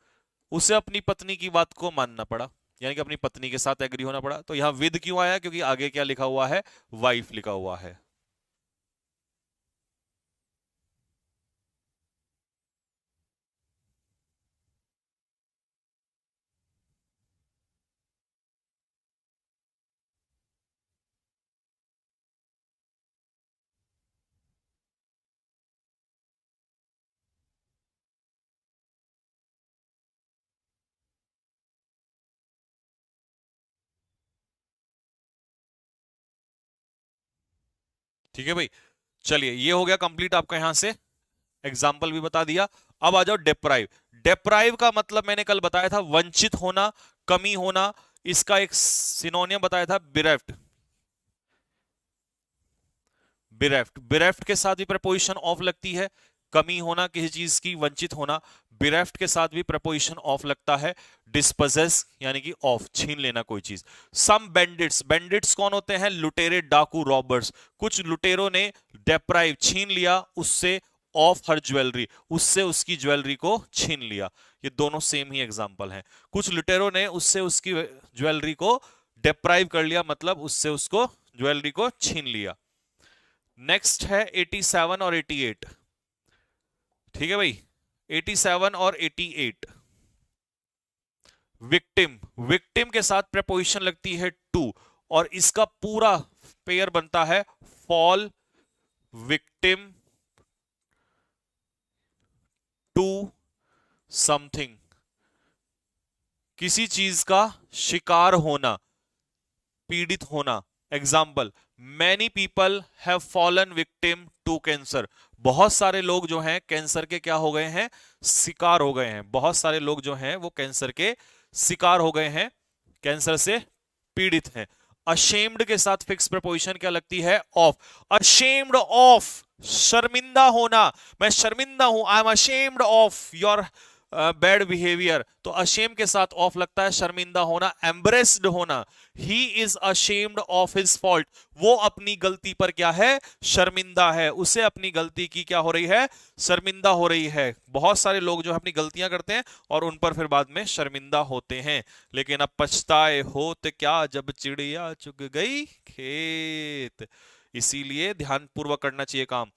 उसे अपनी पत्नी की बात को मानना पड़ा, यानी कि अपनी पत्नी के साथ एग्री होना पड़ा। तो यहां विद क्यों आया, क्योंकि आगे क्या लिखा हुआ है, वाइफ लिखा हुआ है। ठीक है भाई, चलिए ये हो गया कंप्लीट आपका, यहां से एग्जाम्पल भी बता दिया। अब आ जाओ डेप्राइव। डेप्राइव का मतलब मैंने कल बताया था, वंचित होना, कमी होना। इसका एक सिनोनियम बताया था, बिरेफ्ट। बिरेफ्ट, बिरेफ्ट के साथ भी प्रपोजिशन ऑफ लगती है। कमी होना किसी चीज की, वंचित होना, बिरेफ्ट के साथ भी प्रपोजिशन ऑफ लगता है। डिस्पोजेस यानी कि ऑफ, छीन लेना कोई चीज। सम बैंडिट्स, बैंडिट्स कौन होते हैं, लुटेरे, डाकू, रॉबर्स। कुछ लुटेरों ने डेप्राइव, छीन लिया उससे, ऑफ हर ज्वेलरी, उससे उसकी ज्वेलरी को छीन लिया। ये दोनों सेम ही एग्जांपल हैं। कुछ लुटेरों ने उससे उसकी ज्वेलरी को डेप्राइव कर लिया, मतलब उससे उसको ज्वेलरी को छीन लिया। नेक्स्ट है 87 और 88। ठीक है भाई, 87 और 88। विक्टिम, विक्टिम के साथ प्रपोजिशन लगती है टू, और इसका पूरा पेयर बनता है फॉल विक्टिम टू समथिंग, किसी चीज का शिकार होना, पीड़ित होना। Example, many people have fallen victim to cancer, बहुत सारे लोग जो हैं कैंसर के क्या हो गए हैं, शिकार हो गए हैं। बहुत सारे लोग जो हैं वो कैंसर के शिकार हो गए हैं, कैंसर से पीड़ित हैं। अशेम्ड के साथ फिक्स प्रपोजिशन क्या लगती है, ऑफ। अशेम्ड ऑफ, शर्मिंदा होना, मैं शर्मिंदा हूं, I am ashamed of your bad behaviour. तो अशेम के साथ ऑफ लगता है, शर्मिंदा होना। एम्ब्रेस्ड होना, he is ashamed of his fault, वो अपनी गलती पर क्या है, शर्मिंदा है, उसे अपनी गलती की क्या हो रही है, शर्मिंदा हो रही है। बहुत सारे लोग जो अपनी गलतियां करते हैं और उन पर फिर बाद में शर्मिंदा होते हैं, लेकिन अब पछताए होत क्या जब चिड़िया चुग गई खेत। इसीलिए ध्यानपूर्वक करना चाहिए काम।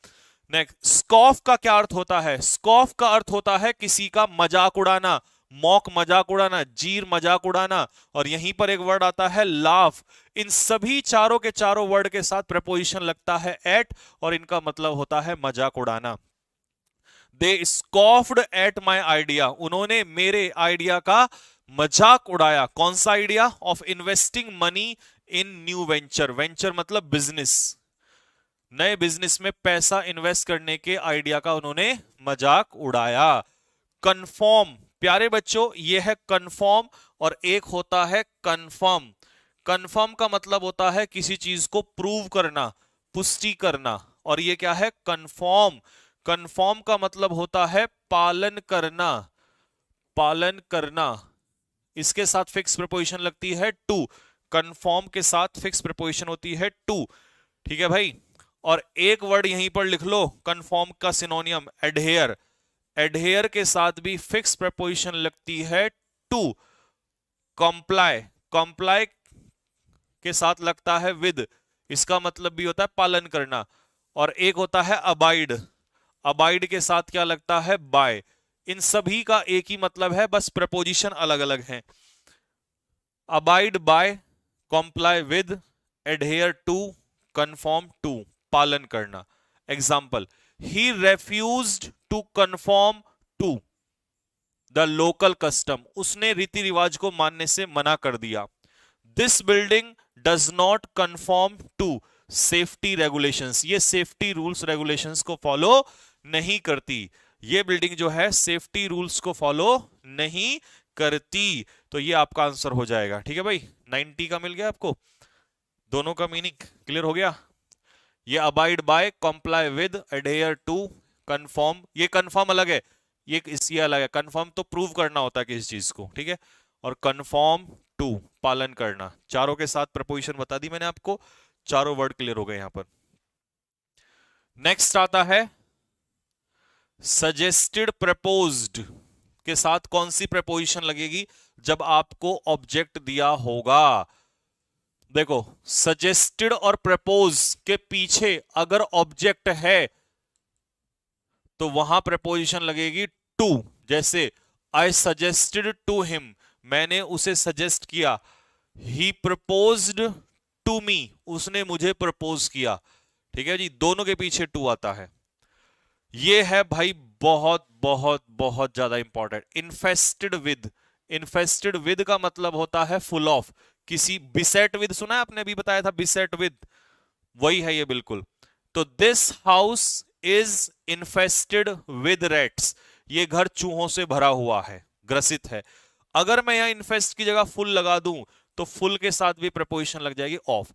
नेक्स्ट, स्कॉफ का क्या अर्थ होता है, स्कॉफ का अर्थ होता है किसी का मजाक उड़ाना, मॉक मजाक उड़ाना, जीर मजाक उड़ाना। और यहीं पर एक वर्ड आता है लाफ। इन सभी चारों के चारों वर्ड के साथ प्रपोजिशन लगता है एट, और इनका मतलब होता है मजाक उड़ाना। दे स्कॉफ्ड एट माई आइडिया, उन्होंने मेरे आइडिया का मजाक उड़ाया। कौन सा idea, of investing money in new venture, venture मतलब बिजनेस, नए बिजनेस में पैसा इन्वेस्ट करने के आइडिया का उन्होंने मजाक उड़ाया। कंफर्म, प्यारे बच्चों ये है कंफर्म, और एक होता है कंफर्म। कंफर्म का मतलब होता है किसी चीज को प्रूव करना, पुष्टि करना, और ये क्या है, कंफर्म। कंफर्म का मतलब होता है पालन करना, पालन करना। इसके साथ फिक्स प्रपोजिशन लगती है टू, कंफर्म के साथ फिक्स प्रपोजिशन होती है टू। ठीक है भाई, और एक वर्ड यहीं पर लिख लो कंफर्म का सिनोनियम, एडहेयर। एडहेयर के साथ भी फिक्स प्रपोजिशन लगती है टू। कंप्लाई, कंप्लाई के साथ लगता है विद, इसका मतलब भी होता है पालन करना। और एक होता है अबाइड, अबाइड के साथ क्या लगता है, बाय। इन सभी का एक ही मतलब है, बस प्रपोजिशन अलग अलग हैं। Abide by, comply with, adhere to, conform to, पालन करना। Example, he refused to conform to the local custom, उसने रीति रिवाज को मानने से मना कर दिया। This building does not conform to safety regulations, ये सेफ्टी रूल्स रेगुलेशंस को फॉलो नहीं करती। ये बिल्डिंग जो है सेफ्टी रूल्स को फॉलो नहीं करती। तो ये आपका आंसर हो जाएगा। ठीक है भाई, 90 का मिल गया आपको, दोनों का मीनिंग क्लियर हो गया। ये abide by, comply with, adhere to, conform. ये कंफर्म अलग है, ये अलग है। कंफर्म तो प्रूव करना होता है किसी चीज को, ठीक है। और कंफर्म टू, पालन करना। चारों के साथ प्रपोजिशन बता दी मैंने आपको, चारों वर्ड क्लियर हो गए यहां पर। नेक्स्ट आता है सजेस्टेड प्रपोज्ड के साथ कौन सी प्रपोजिशन लगेगी जब आपको ऑब्जेक्ट दिया होगा। देखो, सजेस्टेड और प्रपोज के पीछे अगर ऑब्जेक्ट है तो वहां प्रपोजिशन लगेगी टू। जैसे आई सजेस्टेड टू हिम, मैंने उसे सजेस्ट किया। ही प्रपोज्ड टू मी, उसने मुझे प्रपोज किया। ठीक है जी, दोनों के पीछे टू आता है। ये है भाई बहुत बहुत बहुत ज्यादा important, infested with. Infested with का मतलब होता है फुल ऑफ। किसी, बिसेट विद सुना है आपने, अभी बताया था बिसेट विद, वही है ये बिल्कुल। तो this house is infested with rats, ये घर चूहों से भरा हुआ है, ग्रसित है। अगर मैं यहां इन्फेस्ट की जगह फुल लगा दूं तो फुल के साथ भी प्रपोजिशन लग जाएगी ऑफ।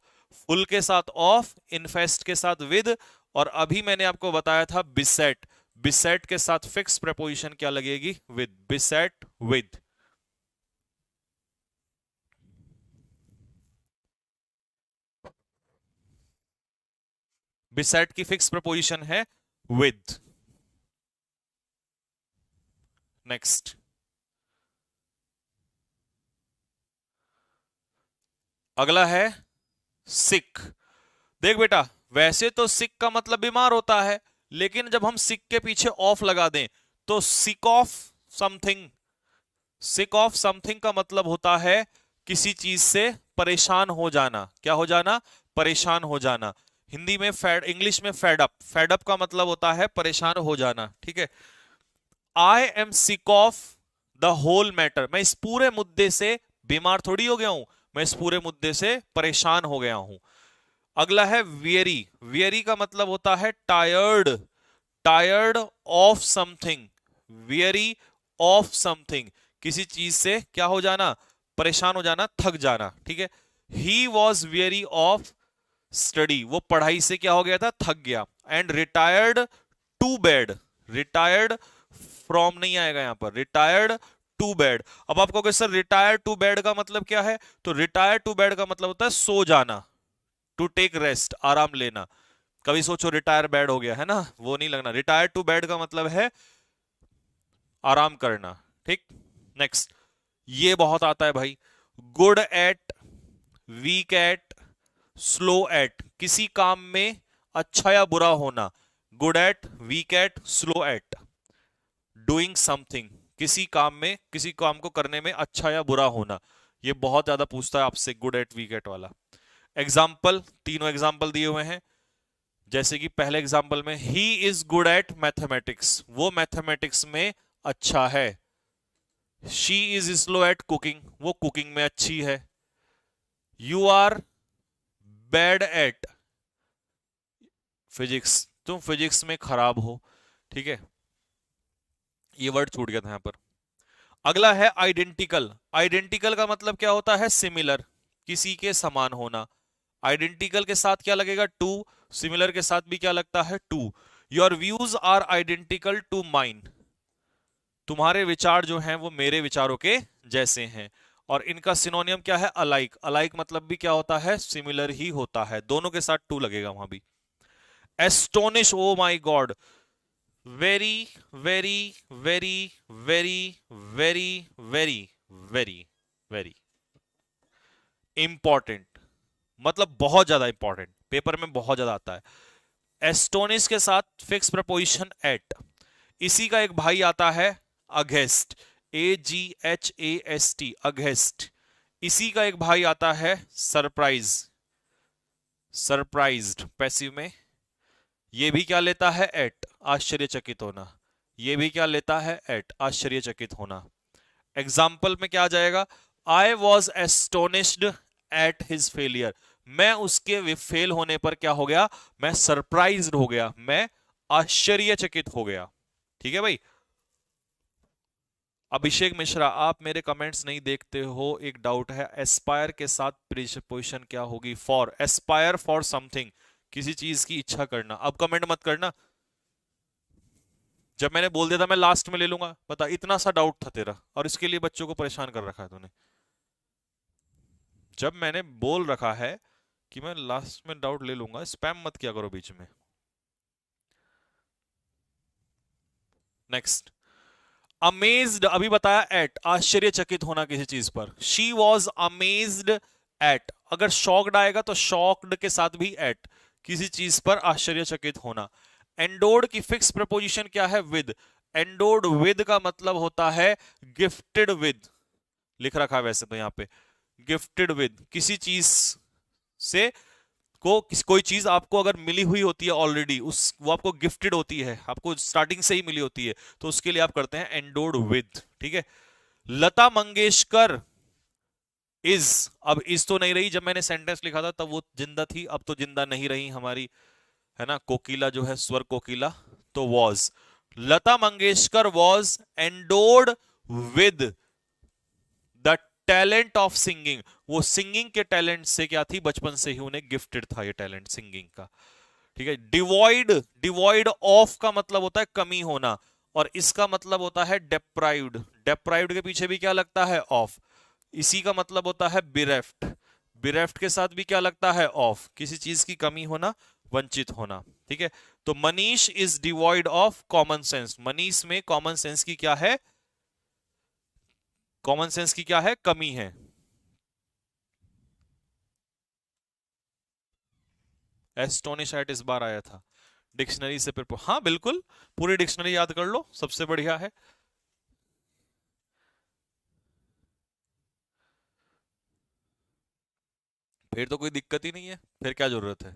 फुल के साथ ऑफ, इन्फेस्ट के साथ विद, और अभी मैंने आपको बताया था बिसेट। बिसेट के साथ फिक्स प्रपोजिशन क्या लगेगी, विद। बिसेट विद। बिसेट की फिक्स प्रपोजिशन है विद। नेक्स्ट, अगला है सिक। देख बेटा, वैसे तो सिक का मतलब बीमार होता है, लेकिन जब हम सिक के पीछे ऑफ लगा दें तो sick of something. Sick of something का मतलब होता है किसी चीज से परेशान हो जाना। क्या हो जाना, परेशान हो जाना। हिंदी में इंग्लिश में फेड अप। फेड अप का मतलब होता है परेशान हो जाना, ठीक है। I am sick of the whole matter, मैं इस पूरे मुद्दे से बीमार थोड़ी हो गया हूं, मैं इस पूरे मुद्दे से परेशान हो गया हूं। अगला है वियरी। वियरी का मतलब होता है tired. Tired of something, weary of something, किसी चीज से क्या हो जाना, परेशान हो जाना, थक जाना, ठीक है। He was weary of study, वो पढ़ाई से क्या हो गया था, थक गया। And retired to bed, retired from नहीं आएगा यहां पर, रिटायर्ड टू बेड। अब आप कहोगे सर रिटायर टू बेड का मतलब क्या है, तो रिटायर टू बेड का मतलब होता है सो जाना, टू टेक रेस्ट, आराम लेना। कभी सोचो रिटायर बेड हो गया है ना, वो नहीं लगना। रिटायर टू बेड का मतलब है आराम करना, ठीक। नेक्स्ट, ये बहुत आता है भाई, good at, weak at, slow at, किसी काम में अच्छा या बुरा होना। Good at, weak at, slow at. Doing something, किसी काम में, किसी काम को करने में अच्छा या बुरा होना। ये बहुत ज्यादा पूछता है आपसे गुड एट वीक एट वाला। एग्जाम्पल, तीनों एग्जाम्पल दिए हुए हैं। जैसे कि पहले एग्जाम्पल में he is good at mathematics, वो मैथमेटिक्स में अच्छा है। She is slow at cooking, वो कुकिंग में अच्छी है। You are bad at physics, तुम फिजिक्स में खराब हो, ठीक है। ये वर्ड छूट गया था यहां पर। अगला है आइडेंटिकल। आइडेंटिकल का मतलब क्या होता है, सिमिलर, किसी के समान होना। आइडेंटिकल के साथ क्या लगेगा, टू। सिमिलर के साथ भी क्या लगता है, to. Your views are identical to mine, तुम्हारे विचार जो हैं वो मेरे विचारों के जैसे हैं। और इनका सिनोनियम क्या है, अलाइक। अलाइक मतलब भी क्या होता है, सिमिलर ही होता है। दोनों के साथ टू लगेगा वहां भी। Astonish, oh my god, very very very very very very very very important, मतलब बहुत ज्यादा इंपॉर्टेंट, पेपर में बहुत ज्यादा आता है। एस्टोनिश के साथ फिक्स प्रपोजिशन एट। इसी का एक भाई आता है अगेस्ट, AGHAST, अगेस्ट। इसी का एक भाई आता है सरप्राइज, सरप्राइज्ड पैसिव में। ये भी क्या लेता है, एट, आश्चर्यचकित होना। ये भी क्या लेता है, एट, आश्चर्यचकित होना। एग्जाम्पल में क्या आ जाएगा, I was astonished at his failure, मैं उसके फेल होने पर क्या हो गया, मैं सरप्राइज्ड हो गया, मैं आश्चर्यचकित हो गया, ठीक है भाई। अभिषेक मिश्रा, आप मेरे कमेंट्स नहीं देखते हो, एक डाउट है, एस्पायर के साथ प्रीपोजिशन क्या होगी, फॉर। एस्पायर फॉर समथिंग, किसी चीज की इच्छा करना। अब कमेंट मत करना, जब मैंने बोल दिया था मैं लास्ट में ले लूंगा, बता इतना सा डाउट था तेरा, और इसके लिए बच्चों को परेशान कर रखा है तूने। जब मैंने बोल रखा है कि मैं लास्ट में डाउट ले लूंगा, स्पैम मत किया करो बीच में। नेक्स्ट, अमेज्ड, अभी बताया एट, आश्चर्यचकित होना किसी चीज पर। शी वॉज अमेज्ड एट, अगर शॉक्ड आएगा तो शॉक्ड के साथ भी एट, किसी चीज पर आश्चर्यचकित होना। एंडोर्ड की फिक्स प्रपोजिशन क्या है? विद। एंडोर्ड विद का मतलब होता है गिफ्टेड विद, लिख रखा है वैसे तो यहां पे, गिफ्टेड विद, किसी चीज से कोई चीज आपको अगर मिली हुई होती है ऑलरेडी, उस वो आपको गिफ्टेड होती है, आपको स्टार्टिंग से ही मिली होती है, तो उसके लिए आप करते हैं एंडोर्ड विद। ठीक है। लता मंगेशकर इज, अब इज तो नहीं रही, जब मैंने सेंटेंस लिखा था तब वो जिंदा थी, अब तो जिंदा नहीं रही हमारी, है ना, कोकिला जो है, स्वर कोकिला, तो was. Lata Mangeshkar was endowed with the talent of singing, वो सिंगिंग के टैलेंट से क्या थी? बचपन से ही उन्हें गिफ्टेड था ये टैलेंट सिंगिंग का। ठीक है। डिवॉइड, डिवॉइड ऑफ का मतलब होता है कमी होना, और इसका मतलब होता है डेप्राइव्ड। डेप्राइव्ड के पीछे भी क्या लगता है? ऑफ। इसी का मतलब होता है बिरेफ्ट। बिरेफ्ट के साथ भी क्या लगता है? ऑफ, किसी चीज की कमी होना, वंचित होना। ठीक है। तो Manish is devoid of common sense, Manish में कॉमन सेंस की क्या है? कॉमन सेंस की क्या है? कमी है। एस्टोनिश एट इस बार आया था डिक्शनरी से, फिर हाँ बिल्कुल, पूरी डिक्शनरी याद कर लो, सबसे बढ़िया है। फिर तो कोई दिक्कत ही नहीं है, फिर क्या जरूरत है,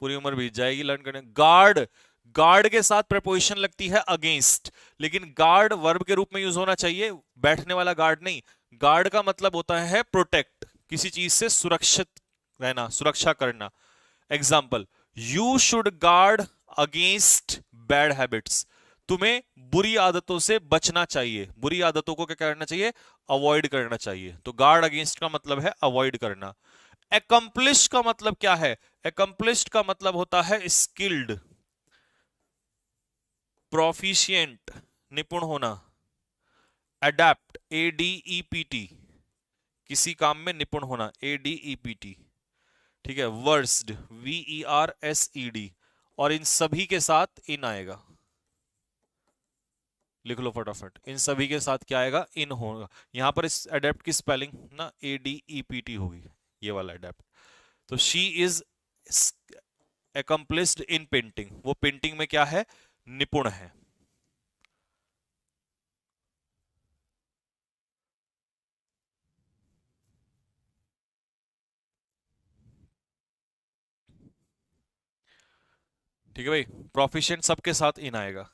पूरी उम्र बीत जाएगी लर्न करने। गार्ड, गार्ड के साथ प्रपोजिशन लगती है अगेंस्ट, लेकिन गार्ड वर्ब के रूप में यूज होना चाहिए, बैठने वाला गार्ड नहीं। गार्ड का मतलब होता है प्रोटेक्ट, किसी चीज से सुरक्षित रहना, सुरक्षा करना। Example, you should guard against bad habits, तुम्हें बुरी आदतों से बचना चाहिए, बुरी आदतों को क्या करना चाहिए? अवॉइड करना चाहिए। तो गार्ड अगेंस्ट का मतलब है अवॉइड करना। एकम्प्लिश का मतलब क्या है? एकम्प्लिश्ड का मतलब होता है स्किल्ड, प्रोफिशिएंट, निपुण होना। अडेप्ट, ADEPT, किसी काम में निपुण होना, ADEPT। ठीक है। वर्स्ड, VERSED, और इन सभी के साथ इन आएगा, लिख लो फटाफट, इन सभी के साथ क्या आएगा? इन होगा। यहां पर इस अडेप्ट की स्पेलिंग ना ADEPT होगी, ये वाला अडेप्ट। तो she is accomplished in painting, वो पेंटिंग में क्या है? निपुण है। ठीक है भाई, प्रोफिशिएंट सबके साथ इन आएगा।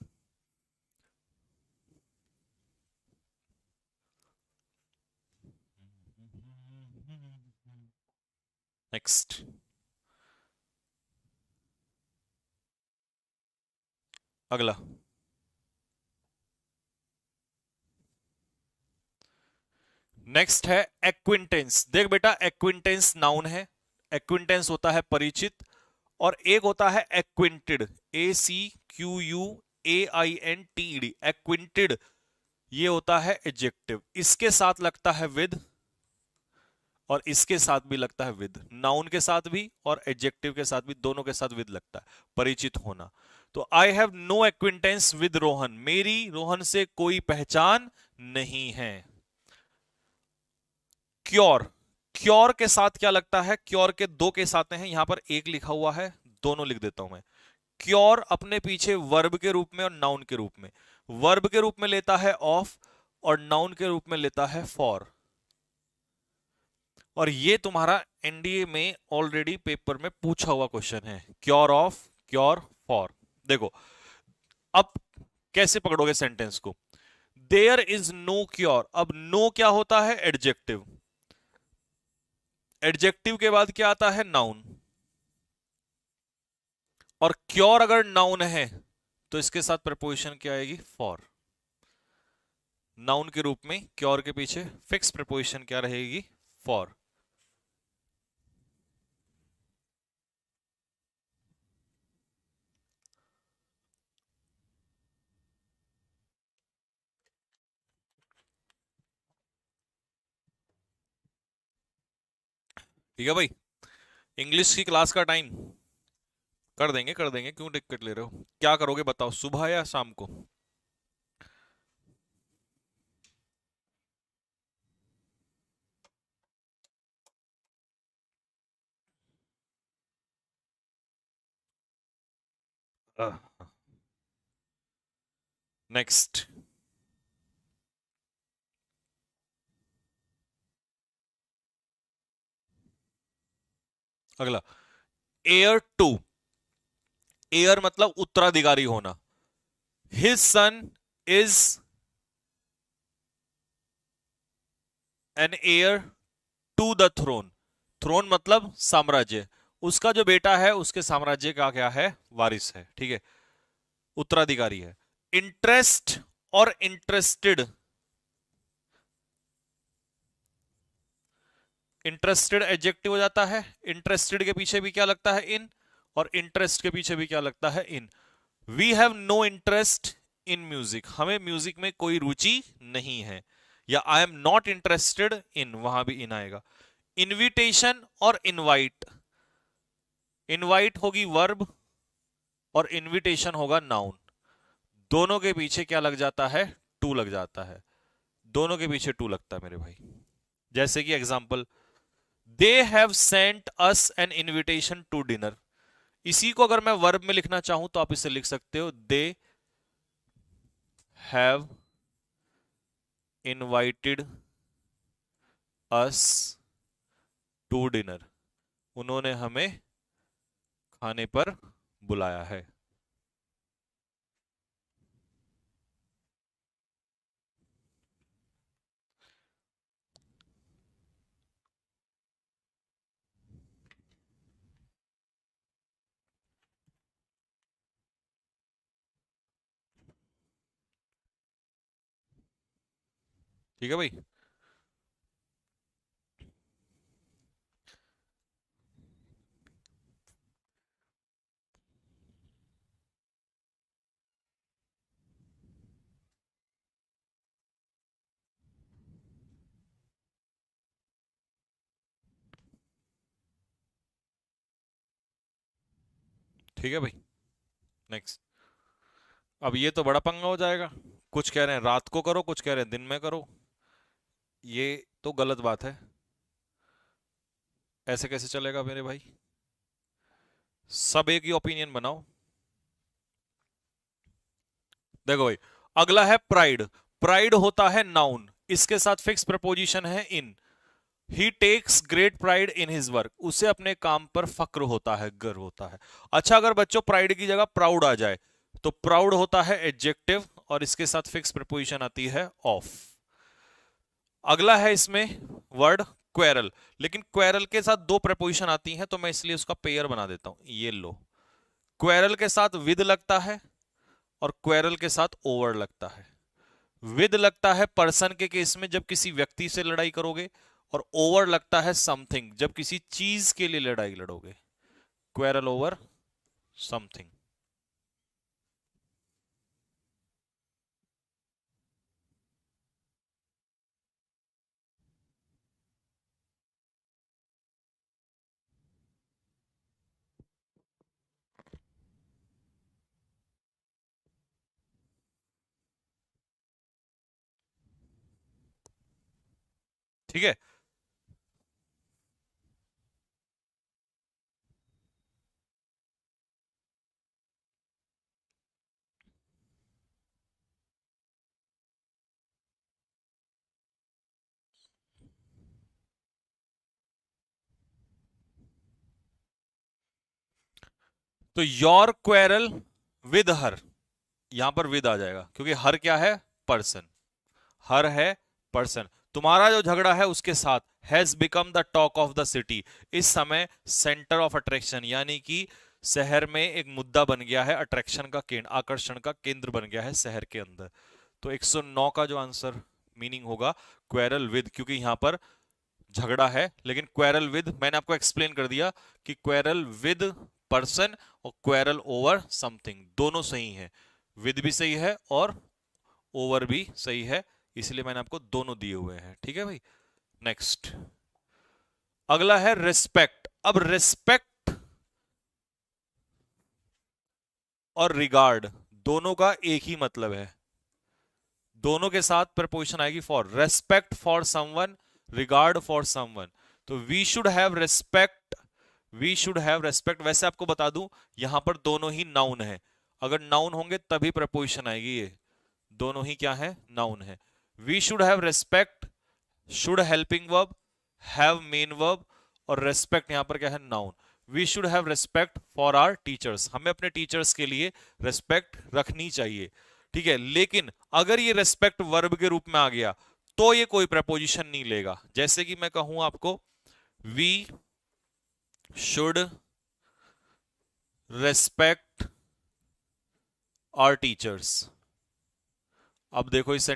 नेक्स्ट, अगला। नेक्स्ट है एक्विंटेंस। देख बेटा, एक्विंटेंस नाउन है, एक्विंटेंस होता है परिचित, और एक होता है एक्विंटेड, ACQUAINTED, एक्विंटेड, ये होता है एडजेक्टिव, इसके साथ लगता है विद, और इसके साथ भी लगता है विद, नाउन के साथ भी और एडजेक्टिव के साथ भी, दोनों के साथ विद लगता है, परिचित होना। तो I have no acquaintance with Rohan, मेरी रोहन से कोई पहचान नहीं है। क्योर, क्योर के साथ क्या लगता है? क्योर के दो केस आते हैं, यहां पर एक लिखा हुआ है, दोनों लिख देता हूं मैं। क्योर अपने पीछे वर्ब के रूप में और नाउन के रूप में, वर्ब के रूप में लेता है ऑफ, और नाउन के रूप में लेता है फॉर। और ये तुम्हारा एनडीए में ऑलरेडी पेपर में पूछा हुआ क्वेश्चन है, क्योर ऑफ, क्योर फॉर। देखो अब कैसे पकड़ोगे सेंटेंस को? देयर इज नो क्योर, अब नो क्या होता है? एडजेक्टिव, एडजेक्टिव के बाद क्या आता है? नाउन, और क्योर अगर नाउन है तो इसके साथ प्रपोजिशन क्या आएगी? फॉर। नाउन के रूप में क्योर के पीछे फिक्स प्रपोजिशन क्या रहेगी? फॉर। ठीक है भाई, इंग्लिश की क्लास का टाइम कर देंगे, क्यों टिकट ले रहे हो? क्या करोगे बताओ, सुबह या शाम को? नेक्स्ट, अगला, एयर टू। एयर मतलब उत्तराधिकारी होना। His son is an heir to the throne. Throne मतलब साम्राज्य। उसका जो बेटा है उसके साम्राज्य का क्या है? वारिस है, ठीक है, उत्तराधिकारी है। इंटरेस्ट और इंटरेस्टेड, इंटरेस्टेड एडजेक्टिव हो जाता है। इंटरेस्टेड के पीछे भी क्या लगता है? इन। और इंटरेस्ट के पीछे भी क्या लगता है? In. We have no interest in music, हमें म्यूजिक में कोई रुचि नहीं है। या I am not interested in, वहां भी इन आएगा। इनविटेशन और इनवाइट, इनवाइट होगी वर्ब और इनविटेशन होगा नाउन। दोनों के पीछे क्या लग जाता है? टू लग जाता है। दोनों के पीछे टू लगता है मेरे भाई। जैसे कि example, they have sent us an invitation to dinner. इसी को अगर मैं वर्ब में लिखना चाहूं तो आप इसे लिख सकते हो, they have invited us to dinner. उन्होंने हमें खाने पर बुलाया है। ठीक है भाई, ठीक है भाई। नेक्स्ट, अब ये तो बड़ा पंगा हो जाएगा। कुछ कह रहे हैं रात को करो, कुछ कह रहे हैं दिन में करो। ये तो गलत बात है, ऐसे कैसे चलेगा मेरे भाई? सब एक ही ओपिनियन बनाओ। देखो भाई, अगला है प्राइड। प्राइड होता है नाउन, इसके साथ फिक्स प्रपोजिशन है in. He takes great pride in his work, उसे अपने काम पर फक्र होता है, गर्व होता है। अच्छा, अगर बच्चों प्राइड की जगह प्राउड आ जाए तो प्राउड होता है एडजेक्टिव और इसके साथ फिक्स प्रपोजिशन आती है ऑफ। अगला है इसमें वर्ड क्वेरल, लेकिन क्वेरल के साथ दो प्रपोजिशन आती हैं तो मैं इसलिए उसका पेयर बना देता हूं, ये लो। क्वेरल के साथ विद लगता है और क्वेरल के साथ ओवर लगता है। विद लगता है पर्सन के केस में जब किसी व्यक्ति से लड़ाई करोगे, और ओवर लगता है समथिंग जब किसी चीज के लिए लड़ाई लड़ोगे। Quarrel over something. ठीक है, तो योर क्वेरल विद हर, यहां पर विद आ जाएगा क्योंकि हर क्या है? पर्सन। हर है पर्सन। तुम्हारा जो झगड़ा है उसके साथ has become the talk of the city, इस समय सेंटर ऑफ अट्रैक्शन यानी कि शहर में एक मुद्दा बन गया है, अट्रैक्शन का केंद्र, आकर्षण का केंद्र बन गया है शहर के अंदर। तो 109 का जो आंसर मीनिंग होगा क्वेरल विद, क्योंकि यहां पर झगड़ा है। लेकिन क्वेरल विद मैंने आपको एक्सप्लेन कर दिया कि क्वेरल विद पर्सन और क्वेरल ओवर समथिंग दोनों सही है। विद भी सही है और ओवर भी सही है, इसलिए मैंने आपको दोनों दिए हुए हैं। ठीक है भाई, नेक्स्ट। अगला है रिस्पेक्ट। अब रिस्पेक्ट और रिगार्ड दोनों का एक ही मतलब है, दोनों के साथ प्रपोजिशन आएगी for. Respect for someone, regard for someone. तो we should have respect, we should have respect. वैसे आपको बता दूं यहां पर दोनों ही नाउन है, अगर नाउन होंगे तभी प्रपोजिशन आएगी, ये दोनों ही क्या है, नाउन है। We should have respect, should helping verb, have main verb, और रेस्पेक्ट यहां पर क्या है, noun. We should have respect for our teachers, हमें अपने टीचर्स के लिए रेस्पेक्ट रखनी चाहिए, ठीक है। लेकिन अगर ये रेस्पेक्ट वर्ब के रूप में आ गया तो ये कोई प्रपोजिशन नहीं लेगा। जैसे कि मैं कहूं आपको we should respect our teachers. अब देखो इस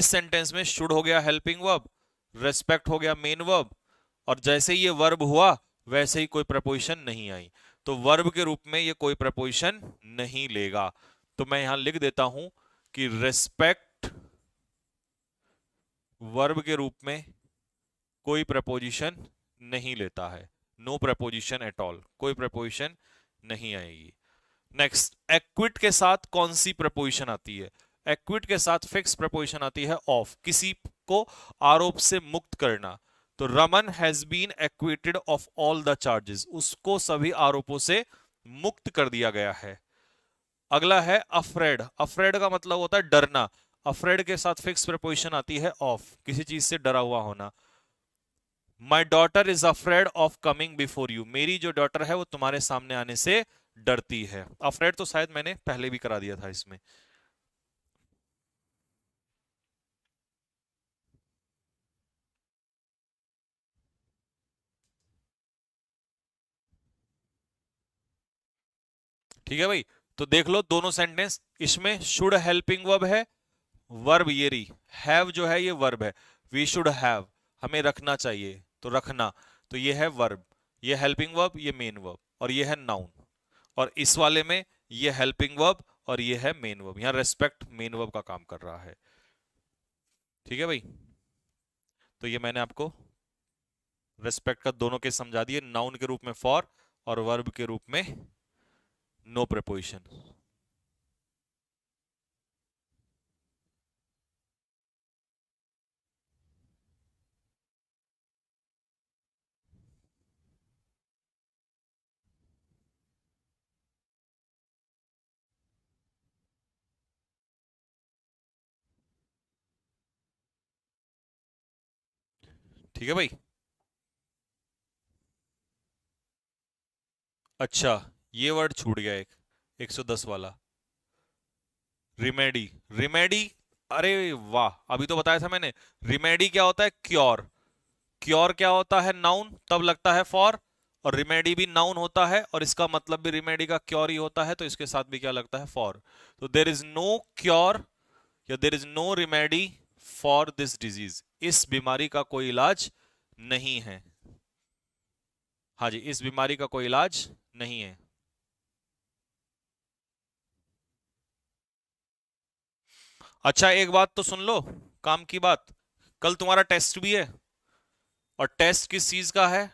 सेंटेंस में शुड हो गया हेल्पिंग वर्ब, रेस्पेक्ट हो गया मेन वर्ब, और जैसे ही ये वर्ब हुआ वैसे ही कोई प्रपोजिशन नहीं आई, तो वर्ब के रूप में ये कोई प्रपोजिशन नहीं लेगा। तो मैं यहां लिख देता हूं कि रेस्पेक्ट वर्ब के रूप में कोई प्रपोजिशन नहीं लेता है, नो प्रपोजिशन एट ऑल, कोई प्रपोजिशन नहीं आएगी। नेक्स्ट, एक्विट के साथ कौन सी प्रपोजिशन आती है? एक्विट के साथ फिक्स प्रपोजिशन आती है ऑफ, किसी को आरोप से मुक्त करना। तो Raman has been acquitted of all the charges, उसको सभी आरोपों से मुक्त कर दिया गया है। अगला है अफ्रेड, अफ्रेड का मतलब होता है डरना। अफ्रेड के साथ फिक्स प्रपोजिशन आती है ऑफ, किसी चीज से डरा हुआ होना। My daughter is afraid of coming before you, मेरी जो डॉटर है वो तुम्हारे सामने आने से डरती है। अफ्रेड तो शायद मैंने पहले भी करा दिया था इसमें। ठीक है भाई, तो देख लो दोनों सेंटेंस, इसमें शुड हेल्पिंग वर्ब है, वर्ब ये रही, हैव जो है ये वर्ब है, वी शुड हैव हमें रखना चाहिए, तो रखना, तो ये है वर्ब, ये हेल्पिंग वर्ब, ये मेन वर्ब, और ये है नाउन। और इस वाले में ये हेल्पिंग वर्ब और ये है मेन वर्ब, यहां रेस्पेक्ट मेन वर्ब का काम कर रहा है। ठीक है भाई, तो ये मैंने आपको रेस्पेक्ट का दोनों के समझा दिए, नाउन के रूप में फॉर और वर्ब के रूप में नो प्रपोजिशन। ठीक है भाई। अच्छा, ये वर्ड छूट गया एक, 110 वाला, रिमेडी। रिमेडी, अरे वाह, अभी तो बताया था मैंने। रिमेडी क्या होता है, क्योर। क्योर क्या होता है, नाउन, तब लगता है फॉर, और रिमेडी भी नाउन होता है और इसका मतलब भी रिमेडी का क्योर ही होता है, तो इसके साथ भी क्या लगता है, फॉर। तो देर इज नो क्योर या there is no remedy for this disease, इस बीमारी का कोई इलाज नहीं है। हाँ जी, इस बीमारी का कोई इलाज नहीं है। अच्छा, एक बात तो सुन लो, काम की बात, कल तुम्हारा टेस्ट भी है, और टेस्ट किस चीज का है,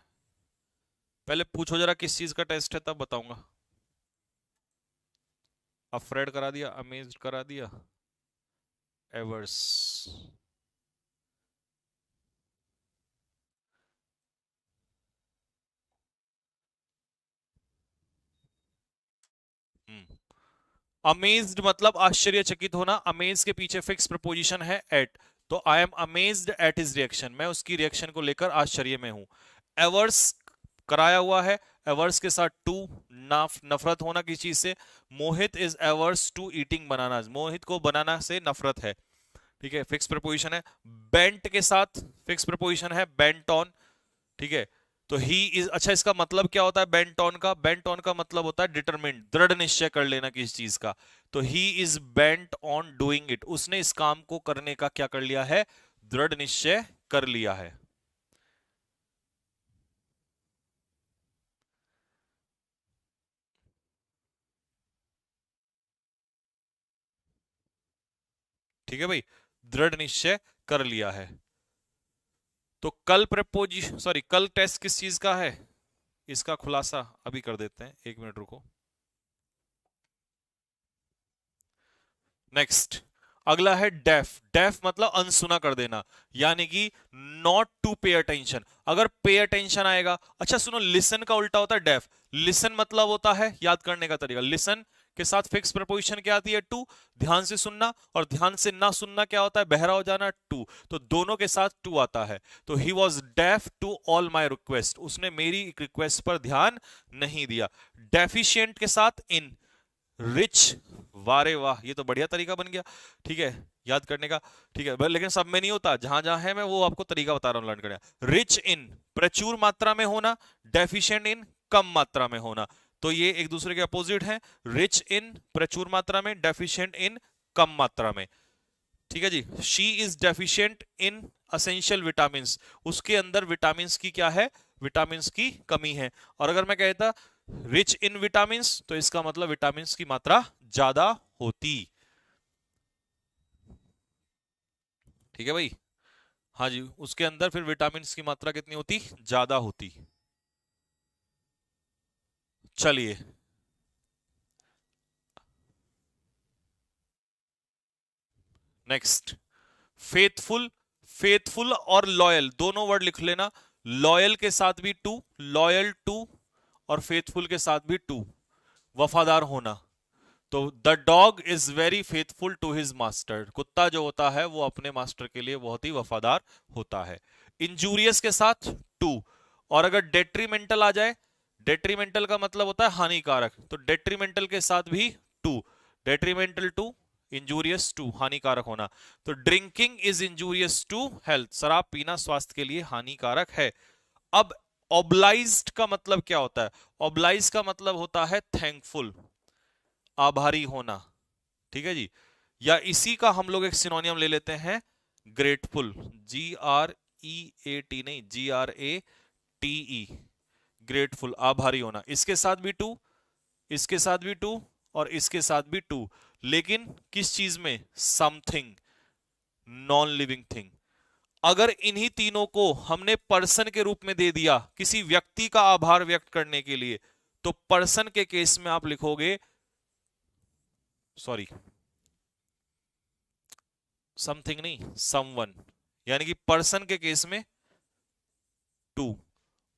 पहले पूछो जरा किस चीज का टेस्ट है, तब बताऊंगा। अफ्रेड करा दिया, अमेज्ड करा दिया, एवर्स। अमेज्ड मतलब आश्चर्यचकित होना, अमेज के पीछे फिक्स प्रपोजिशन है एट, तो I am amazed at his reaction, मैं उसकी रिएक्शन को लेकर आश्चर्य में हूं। एवर्स कराया हुआ है, एवर्स के साथ टू, नफरत होना किसी चीज से। मोहित इज एवर्स टू ईटिंग बनाना, मोहित को बनाना से नफरत है, ठीक है, फिक्स प्रपोजिशन है। बेंट के साथ फिक्स प्रपोजिशन है, बेंट ऑन, ठीक है। तो ही इज, अच्छा इसका मतलब क्या होता है बेंट ऑन का, बेंट ऑन का मतलब होता है डिटरमिन्ड, दृढ़ निश्चय कर लेना किसी चीज का। तो he is bent on doing it, उसने इस काम को करने का क्या कर लिया है, दृढ़ निश्चय कर लिया है। ठीक है भाई, दृढ़ निश्चय कर लिया है। तो कल प्रपोजिशन, सॉरी, कल टेस्ट किस चीज का है, इसका खुलासा अभी कर देते हैं, 1 मिनट रुको। नेक्स्ट, अगला है डेफ। डेफ मतलब अनसुना कर देना, यानी कि नॉट टू पे अटेंशन। अगर पे अटेंशन आएगा, अच्छा सुनो, लिसन का उल्टा होता है डेफ। लिसन मतलब होता है, याद करने का तरीका, लिसन के साथ फिक्स प्रपोजिशन क्या आती है, टू। ध्यान से सुनना, और ध्यान से ना सुनना क्या होता है, बहरा हो जाना, टू। तो दोनों के साथ टू आता है। तो he was deaf to all my request, उसने मेरी रिक्वेस्ट पर ध्यान नहीं दिया। डेफिशिएंट के साथ इन। रिच, वारे वाह, ये तो बढ़िया तरीका बन गया, ठीक है, याद करने का। ठीक है, लेकिन सब में नहीं होता, जहां जहां है मैं वो आपको तरीका बता रहा हूं लर्न करने का। रिच इन, प्रचुर मात्रा में होना, डेफिशिएंट इन, कम मात्रा में होना। तो ये एक दूसरे के अपोजिट हैं, रिच इन प्रचुर मात्रा में, डेफिशिएंट इन कम मात्रा में। ठीक है जी। She is deficient in essential vitamin, उसके अंदर विटामिन की क्या है, विटामिन की कमी है। और अगर मैं कहता रिच इन विटामिन, तो इसका मतलब विटामिन की मात्रा ज्यादा होती। ठीक है भाई, हाँ जी, उसके अंदर फिर विटामिन की मात्रा कितनी होती, ज्यादा होती। चलिए, नेक्स्ट, फेथफुल। फेथफुल और लॉयल दोनों वर्ड लिख लेना। लॉयल के साथ भी टू, लॉयल टू, और फेथफुल के साथ भी टू, वफादार होना। तो the dog is very faithful to his master, कुत्ता जो होता है वो अपने मास्टर के लिए बहुत ही वफादार होता है। इंजूरियस के साथ टू, और अगर डेट्रीमेंटल आ जाए, डेट्रीमेंटल का मतलब होता है हानिकारक, तो डेट्रीमेंटल के साथ भी to, detrimental to, injurious to, हानिकारक होना। तो drinking is injurious to health, शराब पीना स्वास्थ्य के लिए हानिकारक है। अब ऑब्लाइज्ड का मतलब क्या होता है, ऑब्लाइज का मतलब होता है थैंकफुल, आभारी होना। ठीक है जी। या इसी का हम लोग एक सिनोनियम ले लेते हैं, ग्रेटफुल, GREAT नहीं, GRATE, ग्रेटफुल, आभारी होना। इसके साथ भी टू, इसके साथ भी टू, और इसके साथ भी टू, लेकिन किस चीज में, समथिंग, नॉन लिविंग थिंग। अगर इन्हीं तीनों को हमने पर्सन के रूप में दे दिया, किसी व्यक्ति का आभार व्यक्त करने के लिए, तो पर्सन के केस में आप लिखोगे, सॉरी, समथिंग नहीं, समवन, यानी कि पर्सन के केस में टू,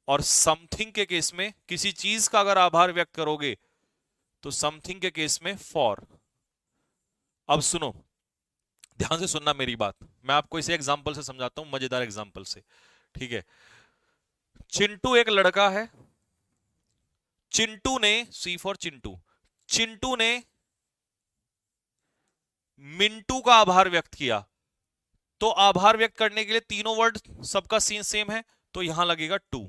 और समथिंग के केस में, किसी चीज का अगर आभार व्यक्त करोगे तो समथिंग के केस में फॉर। अब सुनो, ध्यान से सुनना मेरी बात, मैं आपको इसे एग्जांपल से समझाता हूं, मजेदार एग्जांपल से। ठीक है, चिंटू एक लड़का है। चिंटू ने, सी फॉर चिंटू, चिंटू ने मिंटू का आभार व्यक्त किया। तो आभार व्यक्त करने के लिए तीनों वर्ड सबका सीन सेम है, तो यहां लगेगा टू।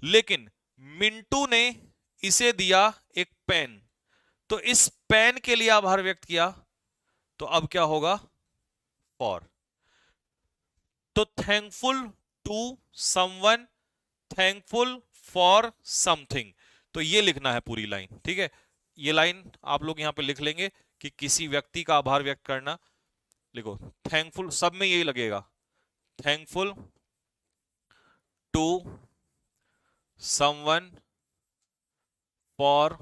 लेकिन मिंटू ने इसे दिया एक पेन, तो इस पेन के लिए आभार व्यक्त किया, तो अब क्या होगा, फॉर। तो thankful to someone, thankful for something. तो ये लिखना है पूरी लाइन, ठीक है। ये लाइन आप लोग यहां पे लिख लेंगे कि किसी व्यक्ति का आभार व्यक्त करना, लिखो थैंकफुल, सब में यही लगेगा, thankful to someone for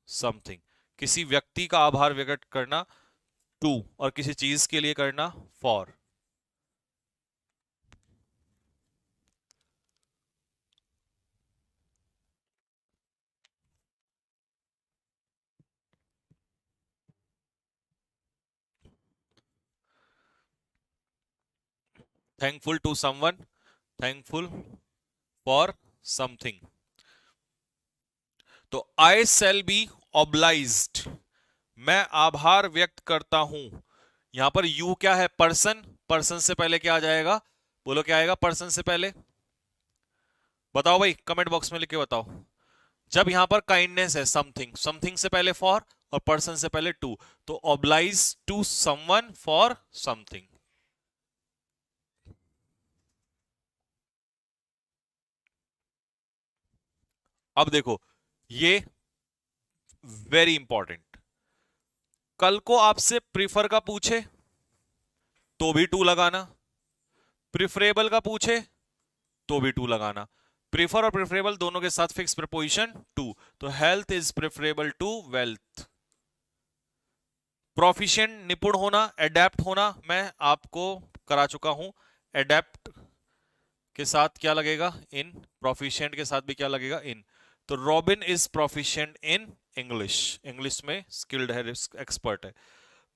something. किसी व्यक्ति का आभार व्यक्त करना टू, और किसी चीज के लिए करना for. Thankful to someone, thankful for something. तो आई शैल बी ऑब्लाइज्ड, मैं आभार व्यक्त करता हूं। यहां पर यू क्या है, पर्सन, पर्सन से पहले क्या आ जाएगा, बोलो क्या आएगा पर्सन से पहले, बताओ भाई, कमेंट बॉक्स में लिख के बताओ। जब यहां पर काइंडनेस है, समथिंग, समथिंग से पहले फॉर, और पर्सन से पहले टू, तो oblige to someone for something. अब देखो, ये वेरी इंपॉर्टेंट, कल को आपसे प्रीफर का पूछे तो भी टू लगाना, प्रिफरेबल का पूछे तो भी टू लगाना। प्रीफर और प्रेफरेबल दोनों के साथ फिक्स प्रपोजिशन टू, तो health is preferable to wealth. Proficient निपुण होना, एडेप्ट होना, मैं आपको करा चुका हूं। एडेप्ट के साथ क्या लगेगा? इन। प्रोफिशिएंट के साथ भी क्या लगेगा? इन। तो robin is proficient in English, English में स्किल्ड है, एक्सपर्ट है।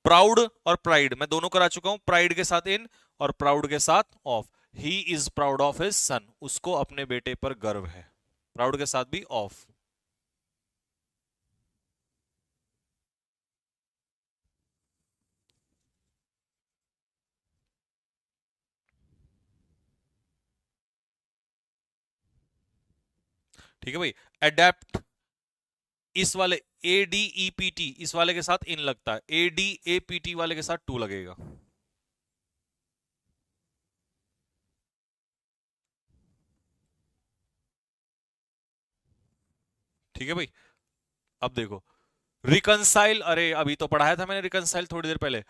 प्राउड और प्राइड मैं दोनों करा चुका हूं, प्राइड के साथ इन और प्राउड के साथ of. He is proud of his son, उसको अपने बेटे पर गर्व है, प्राउड के साथ भी ऑफ। ठीक है भाई। एडेप्ट इस वाले ADEPT इस वाले के साथ इन लगता है, ADAPT वाले के साथ टू लगेगा। ठीक है भाई। अब देखो रिकंसाइल, अरे अभी तो पढ़ाया था मैंने रिकंसाइल थोड़ी देर पहले।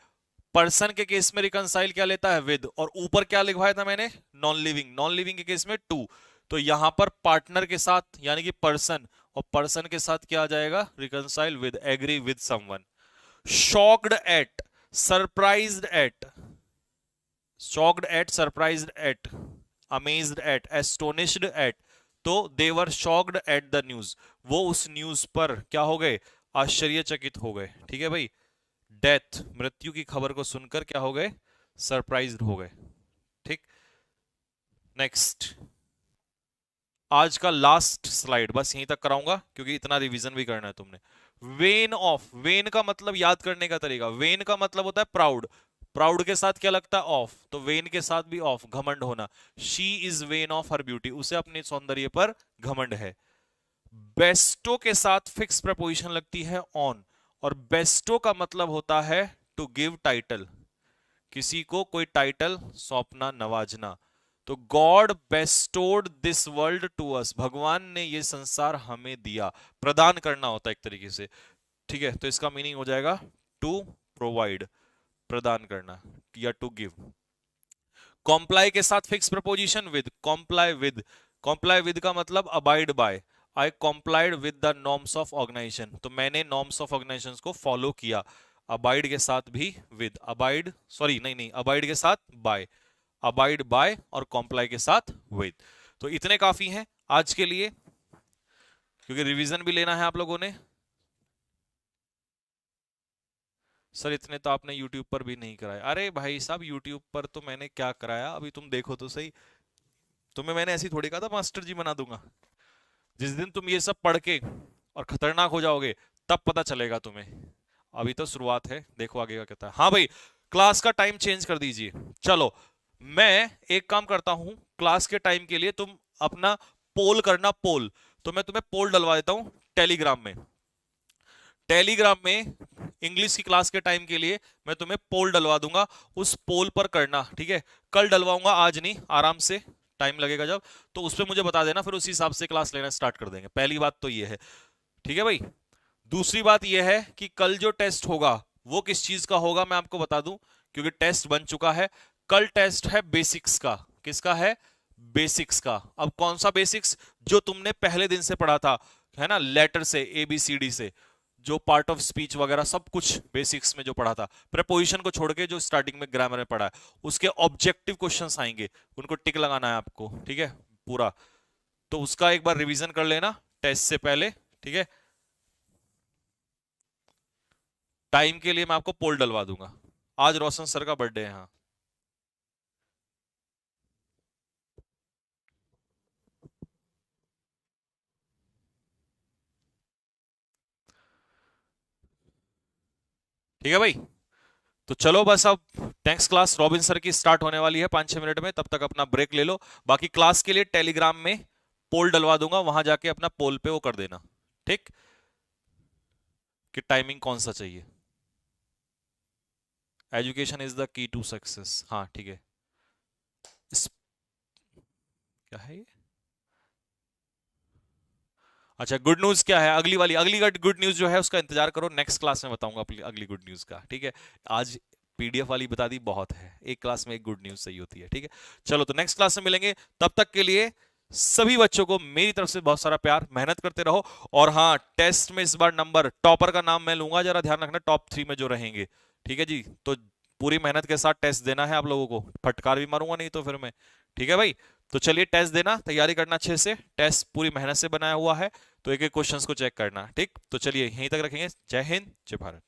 पर्सन के केस में रिकंसाइल क्या लेता है? विद, और ऊपर क्या लिखवाया था मैंने? नॉन लिविंग, नॉन लिविंग के केस में टू। तो यहां पर पार्टनर के साथ यानी कि पर्सन, और पर्सन के साथ क्या आ जाएगा? Reconcile with, agree with someone. Shocked at, surprised at, shocked at, surprised at, amazed at, astonished at. तो they were shocked at the news, वो उस न्यूज पर क्या हो गए? आश्चर्यचकित हो गए। ठीक है भाई। डेथ, मृत्यु की खबर को सुनकर क्या हो गए? सरप्राइज्ड हो गए। ठीक। नेक्स्ट, आज का लास्ट स्लाइड बस यहीं तक कराऊंगा क्योंकि इतना रिवीजन भी करना है तुमने। वेन ऑफ, वेन का मतलब याद करने का तरीका, वेन का मतलब होता है प्राउड, प्राउड के साथ क्या लगता है? ऑफ, तो वेन के साथ भी ऑफ, घमंड होना। She is when of her beauty, उसे अपने सौंदर्य पर घमंड है। बेस्टो के साथ फिक्स प्रपोजिशन लगती है ऑन, और बेस्टो का मतलब होता है टू गिव टाइटल, किसी को कोई टाइटल सौंपना, नवाजना। तो God bestowed this world to us, भगवान ने ये संसार हमें दिया, प्रदान करना होता है एक तरीके से। ठीक है, तो इसका मीनिंग हो जाएगा टू प्रोवाइड, प्रदान करना, या टू गिव। कॉम्प्लाई के साथ fix preposition with, comply with, comply with का मतलब abide by. I complied with the norms of organisation, तो मैंने नॉर्म्स ऑफ ऑर्गेनाइजेशन को फॉलो किया। अबाइड के साथ भी विद, अबाइड सॉरी नहीं नहीं, अबाइड के साथ बाय, अबाइड बाय, और कॉम्प्लाई के साथ विद। तो इतने काफी हैं आज के लिए, क्योंकि रिवीजन भी लेना है आप लोगों ने। सर इतने तो आपने YouTube पर भी नहीं कराया। अरे भाई साहब, YouTube पर तो मैंने क्या कराया, अभी तुम देखो तो सही। तुम्हें मैंने ऐसी थोड़ी कहा था मास्टर जी बना दूंगा। जिस दिन तुम ये सब पढ़ के और खतरनाक हो जाओगे तब पता चलेगा तुम्हें। अभी तो शुरुआत है, देखो आगे का कहता है। हाँ भाई, क्लास का टाइम चेंज कर दीजिए। चलो, मैं एक काम करता हूं, क्लास के टाइम के लिए तुम अपना पोल करना, पोल। तो मैं तुम्हें पोल डलवा देता हूं टेलीग्राम में। टेलीग्राम में इंग्लिश की क्लास के टाइम के लिए मैं तुम्हें पोल डलवा दूंगा, उस पोल पर करना। ठीक है, कल डलवाऊंगा, आज नहीं, आराम से टाइम लगेगा जब, तो उस पर मुझे बता देना, फिर उसी हिसाब से क्लास लेना स्टार्ट कर देंगे। पहली बात तो ये है। ठीक है भाई। दूसरी बात यह है कि कल जो टेस्ट होगा वो किस चीज का होगा मैं आपको बता दूं, क्योंकि टेस्ट बन चुका है। कल टेस्ट है बेसिक्स का। किसका है? बेसिक्स का। अब कौन सा बेसिक्स? जो तुमने पहले दिन से पढ़ा था, है ना, लेटर से, ABCD से, जो पार्ट ऑफ स्पीच वगैरह सब कुछ बेसिक्स में जो पढ़ा था, प्रपोजिशन को छोड़ के जो स्टार्टिंग में ग्रामर में पढ़ा है, उसके ऑब्जेक्टिव क्वेश्चंस आएंगे, उनको टिक लगाना है आपको। ठीक है, पूरा। तो उसका एक बार रिवीजन कर लेना टेस्ट से पहले। ठीक है, टाइम के लिए मैं आपको पोल डलवा दूंगा। आज रोशन सर का बर्थडे है, हाँ। ठीक है भाई। तो चलो बस अब नेक्स्ट क्लास रॉबिन सर की स्टार्ट होने वाली है 5-6 मिनट में, तब तक अपना ब्रेक ले लो। बाकी क्लास के लिए टेलीग्राम में पोल डलवा दूंगा, वहां जाके अपना पोल पे वो कर देना। ठीक, कि टाइमिंग कौन सा चाहिए। Education is the key to success, हाँ ठीक है। क्या है ये? अच्छा, गुड न्यूज क्या है? अगली गुड न्यूज जो है उसका इंतजार करो, नेक्स्ट क्लास में बताऊंगा अगली गुड न्यूज का, ठीक है? आज पीडीएफ वाली बता दी, बहुत है, एक क्लास में एक गुड न्यूज सही होती है, ठीक है? चलो, तो नेक्स्ट क्लास में मिलेंगे, तब तक के लिए सभी बच्चों को मेरी तरफ से बहुत सारा प्यार, मेहनत करते रहो। और हाँ, टेस्ट में इस बार नंबर टॉपर का नाम मैं लूंगा, जरा ध्यान रखना टॉप 3 में जो रहेंगे, ठीक है जी? तो पूरी मेहनत के साथ टेस्ट देना है आप लोगों को, फटकार भी मारूंगा नहीं तो फिर मैं, ठीक है भाई? तो चलिए, टेस्ट देना, तैयारी करना अच्छे से, टेस्ट पूरी मेहनत से बनाया हुआ है, तो एक एक क्वेश्चंस को चेक करना, ठीक? तो चलिए यहीं तक रखेंगे। जय हिंद, जय भारत।